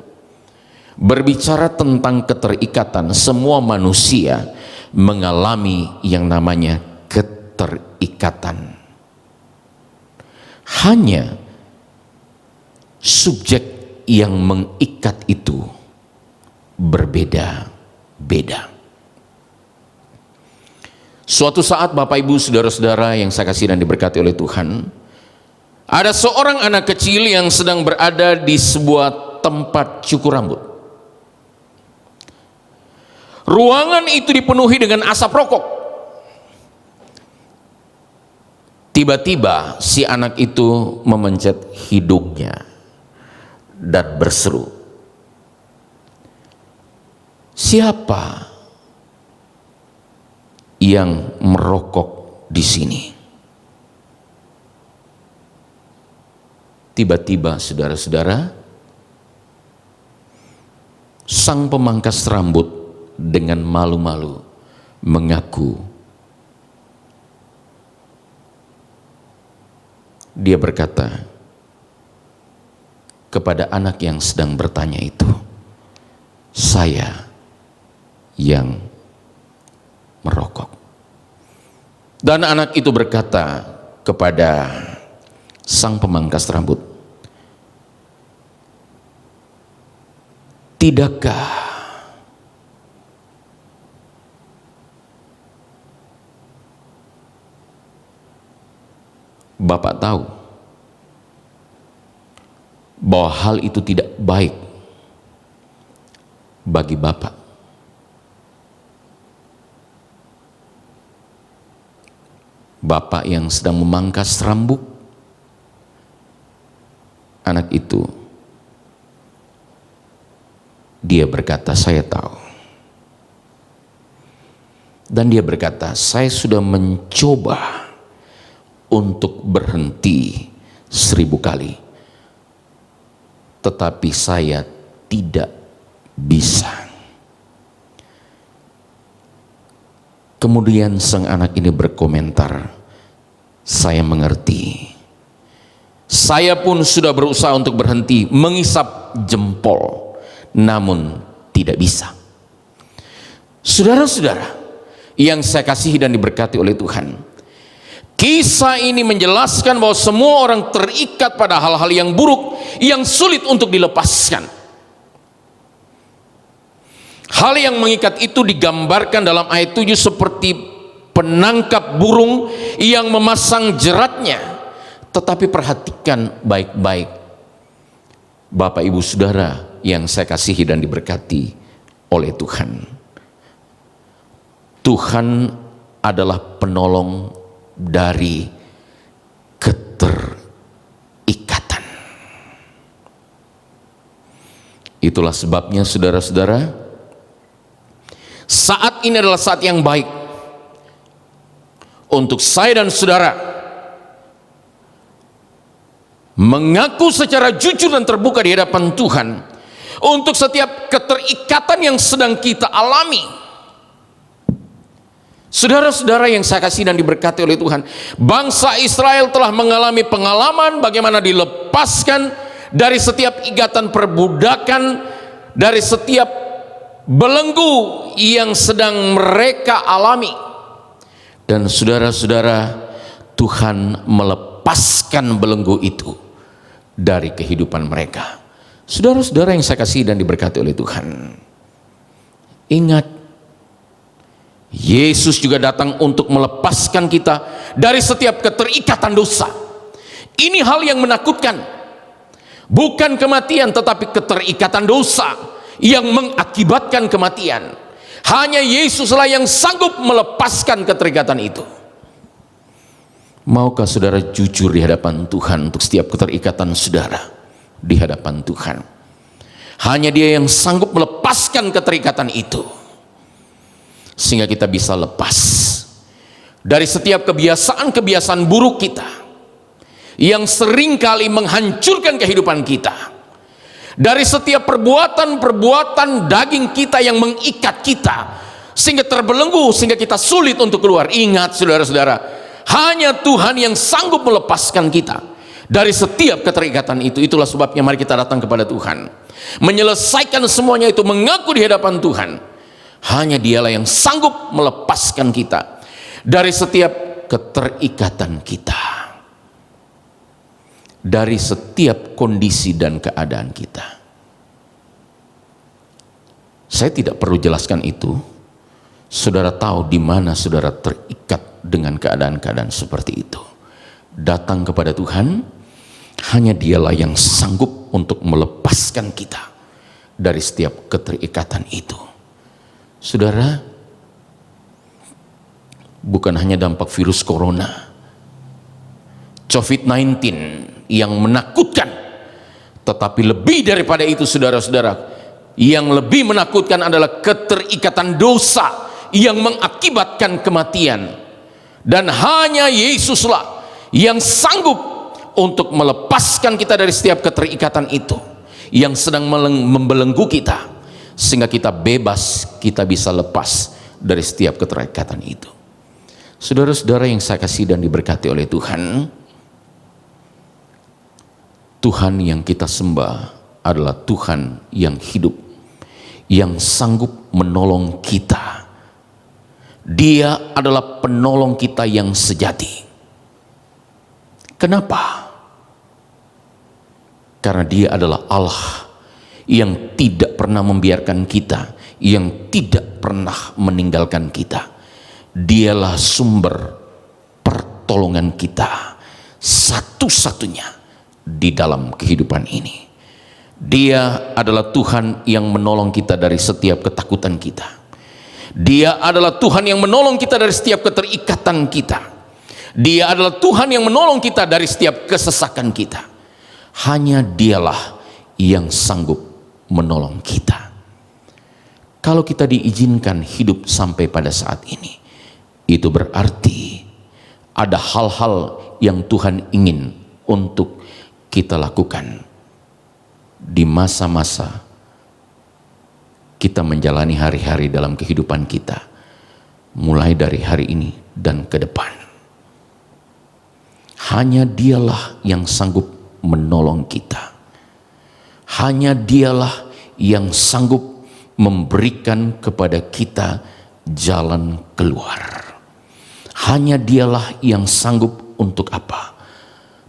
berbicara tentang keterikatan, semua manusia mengalami yang namanya keterikatan. Hanya subjek yang mengikat itu berbeda-beda. Suatu saat Bapak Ibu Saudara-saudara yang saya kasih dan diberkati oleh Tuhan, ada seorang anak kecil yang sedang berada di sebuah tempat cukur rambut. Ruangan itu dipenuhi dengan asap rokok. Tiba-tiba si anak itu memencet hidungnya dan berseru, "Siapa yang merokok di sini?" Tiba-tiba saudara-saudara, sang pemangkas rambut dengan malu-malu mengaku. Dia berkata kepada anak yang sedang bertanya itu, "Saya yang merokok." Dan anak itu berkata kepada sang pemangkas rambut, "Tidakkah Bapak tahu bahwa hal itu tidak baik bagi Bapak. Bapak yang sedang memangkas rambut anak itu, dia berkata, saya tahu. Dan dia berkata, saya sudah mencoba untuk berhenti 1000 kali, tetapi saya tidak bisa. Kemudian sang anak ini berkomentar, saya mengerti. Saya pun sudah berusaha untuk berhenti, mengisap jempol, namun tidak bisa. Saudara-saudara yang saya kasihi dan diberkati oleh Tuhan, kisah ini menjelaskan bahwa semua orang terikat pada hal-hal yang buruk, yang sulit untuk dilepaskan. Hal yang mengikat itu digambarkan dalam ayat 7 seperti penangkap burung yang memasang jeratnya. Tetapi perhatikan baik-baik, Bapak Ibu Saudara yang saya kasihi dan diberkati oleh Tuhan. Tuhan adalah penolong dari keterikatan. Itulah sebabnya saudara-saudara, saat ini adalah saat yang baik untuk saya dan saudara mengaku secara jujur dan terbuka di hadapan Tuhan untuk setiap keterikatan yang sedang kita alami. Saudara-saudara yang saya kasih dan diberkati oleh Tuhan, bangsa Israel telah mengalami pengalaman bagaimana dilepaskan dari setiap ikatan perbudakan, dari setiap belenggu yang sedang mereka alami. Dan saudara-saudara, Tuhan melepaskan belenggu itu dari kehidupan mereka. Saudara-saudara yang saya kasih dan diberkati oleh Tuhan, ingat, Yesus juga datang untuk melepaskan kita dari setiap keterikatan dosa. Ini hal yang menakutkan, bukan kematian tetapi keterikatan dosa yang mengakibatkan kematian. Hanya Yesuslah yang sanggup melepaskan keterikatan itu. Maukah saudara jujur di hadapan Tuhan untuk setiap keterikatan saudara di hadapan Tuhan? Hanya Dia yang sanggup melepaskan keterikatan itu, sehingga kita bisa lepas dari setiap kebiasaan-kebiasaan buruk kita yang seringkali menghancurkan kehidupan kita, dari setiap perbuatan-perbuatan daging kita yang mengikat kita sehingga terbelenggu, sehingga kita sulit untuk keluar. Ingat saudara-saudara, hanya Tuhan yang sanggup melepaskan kita dari setiap keterikatan itu. Itulah sebabnya mari kita datang kepada Tuhan, menyelesaikan semuanya itu, mengaku di hadapan Tuhan. Hanya Dialah yang sanggup melepaskan kita dari setiap keterikatan kita, dari setiap kondisi dan keadaan kita. Saya tidak perlu jelaskan itu. Saudara tahu di mana saudara terikat dengan keadaan-keadaan seperti itu. Datang kepada Tuhan, hanya Dialah yang sanggup untuk melepaskan kita dari setiap keterikatan itu. Saudara, bukan hanya dampak virus corona, COVID-19 yang menakutkan, tetapi lebih daripada itu saudara-saudara, yang lebih menakutkan adalah keterikatan dosa yang mengakibatkan kematian. Dan hanya Yesuslah yang sanggup untuk melepaskan kita dari setiap keterikatan itu yang sedang membelenggu kita, sehingga kita bebas, kita bisa lepas dari setiap keterikatan itu. Saudara-saudara yang saya kasih dan diberkati oleh Tuhan, Tuhan yang kita sembah adalah Tuhan yang hidup, yang sanggup menolong kita. Dia adalah penolong kita yang sejati. Kenapa? Karena Dia adalah Allah yang tidak pernah membiarkan kita, yang tidak pernah meninggalkan kita. Dialah sumber pertolongan kita satu-satunya di dalam kehidupan ini. Dia adalah Tuhan yang menolong kita dari setiap ketakutan kita. Dia adalah Tuhan yang menolong kita dari setiap keterikatan kita. Dia adalah Tuhan yang menolong kita dari setiap kesesakan kita. Hanya Dialah yang sanggup menolong kita. Kalau kita diizinkan hidup sampai pada saat ini, itu berarti ada hal-hal yang Tuhan ingin untuk kita lakukan di masa-masa kita menjalani hari-hari dalam kehidupan kita, mulai dari hari ini dan ke depan. Hanya Dialah yang sanggup menolong kita. Hanya Dialah yang sanggup memberikan kepada kita jalan keluar. Hanya Dialah yang sanggup untuk apa?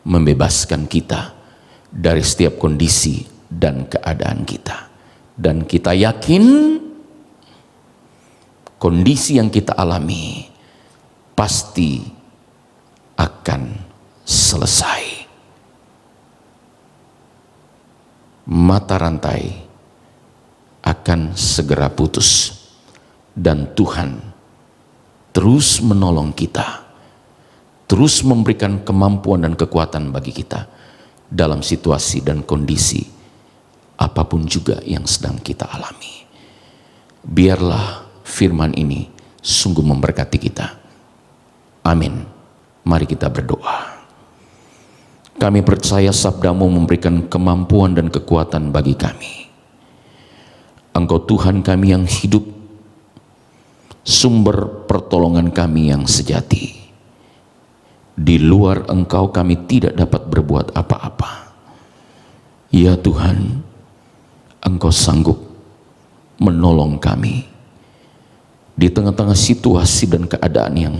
Membebaskan kita dari setiap kondisi dan keadaan kita. Dan kita yakin kondisi yang kita alami pasti akan selesai. Mata rantai akan segera putus dan Tuhan terus menolong kita, terus memberikan kemampuan dan kekuatan bagi kita dalam situasi dan kondisi apapun juga yang sedang kita alami. Biarlah firman ini sungguh memberkati kita. Amin. Mari kita berdoa. Kami percaya sabda-Mu memberikan kemampuan dan kekuatan bagi kami. Engkau Tuhan kami yang hidup, sumber pertolongan kami yang sejati. Di luar Engkau kami tidak dapat berbuat apa-apa. Ya Tuhan, Engkau sanggup menolong kami di tengah-tengah situasi dan keadaan yang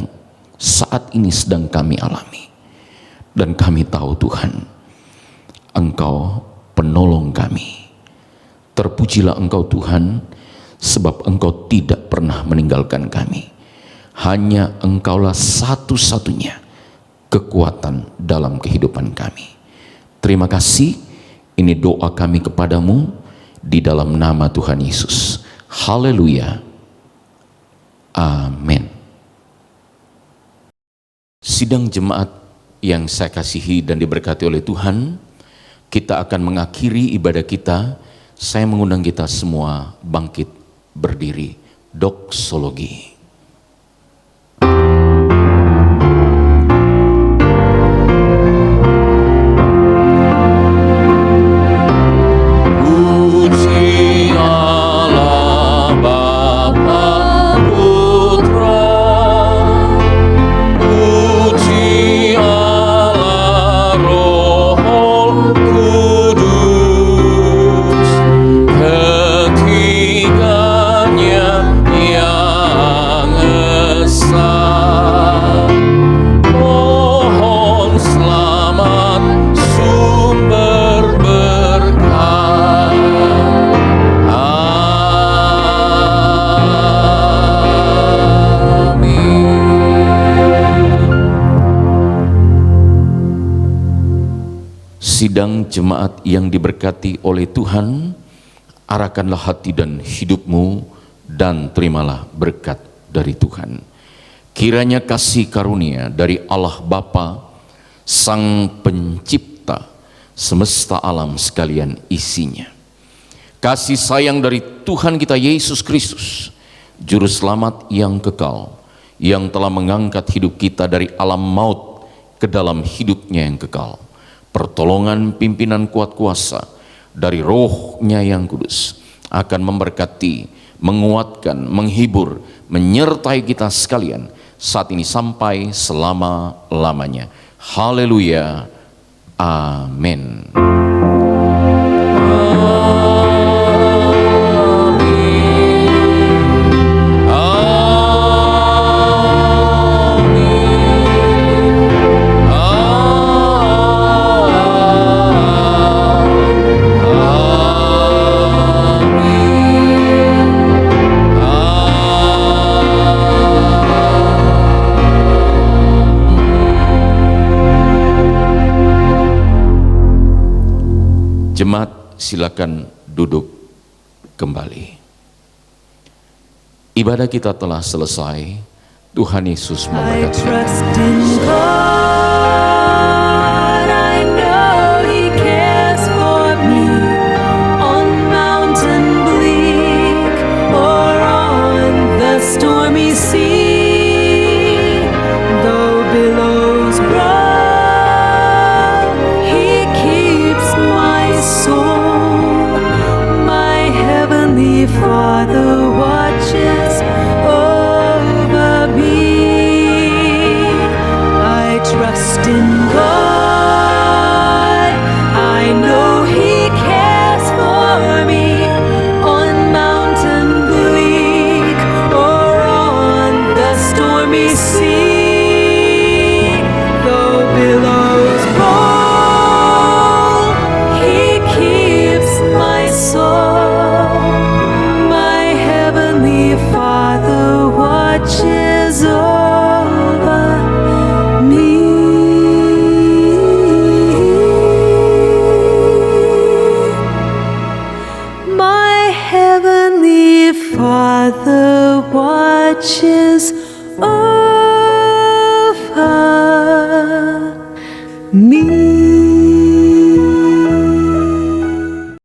saat ini sedang kami alami. Dan kami tahu Tuhan, Engkau penolong kami. Terpujilah Engkau Tuhan, sebab Engkau tidak pernah meninggalkan kami. Hanya Engkaulah satu-satunya kekuatan dalam kehidupan kami. Terima kasih, ini doa kami kepadamu di dalam nama Tuhan Yesus. Haleluya. Amin. Sidang jemaat yang saya kasihi dan diberkati oleh Tuhan, kita akan mengakhiri ibadah kita. Saya mengundang kita semua bangkit berdiri. Doksologi. Sidang jemaat yang diberkati oleh Tuhan, arahkanlah hati dan hidupmu dan terimalah berkat dari Tuhan. Kiranya kasih karunia dari Allah Bapa, Sang Pencipta semesta alam sekalian isinya, kasih sayang dari Tuhan kita Yesus Kristus, Juru Selamat yang kekal, yang telah mengangkat hidup kita dari alam maut ke dalam hidupnya yang kekal, pertolongan pimpinan kuat kuasa dari Roh-Nya yang kudus akan memberkati, menguatkan, menghibur, menyertai kita sekalian saat ini sampai selama-lamanya. Haleluya. Amin. Jemaat silakan duduk kembali. Ibadah kita telah selesai. Tuhan Yesus I memberkati. trust in God. I know He cares for me on mountain bleak or on the stormy sea. Though billows roll, He keeps my soul. My heavenly Father watches over me. I trust in God. I know He cares for me on mountain bleak or on the stormy sea. Though billows roll, He keeps my soul. My heavenly Father watches over me. My heavenly Father watches over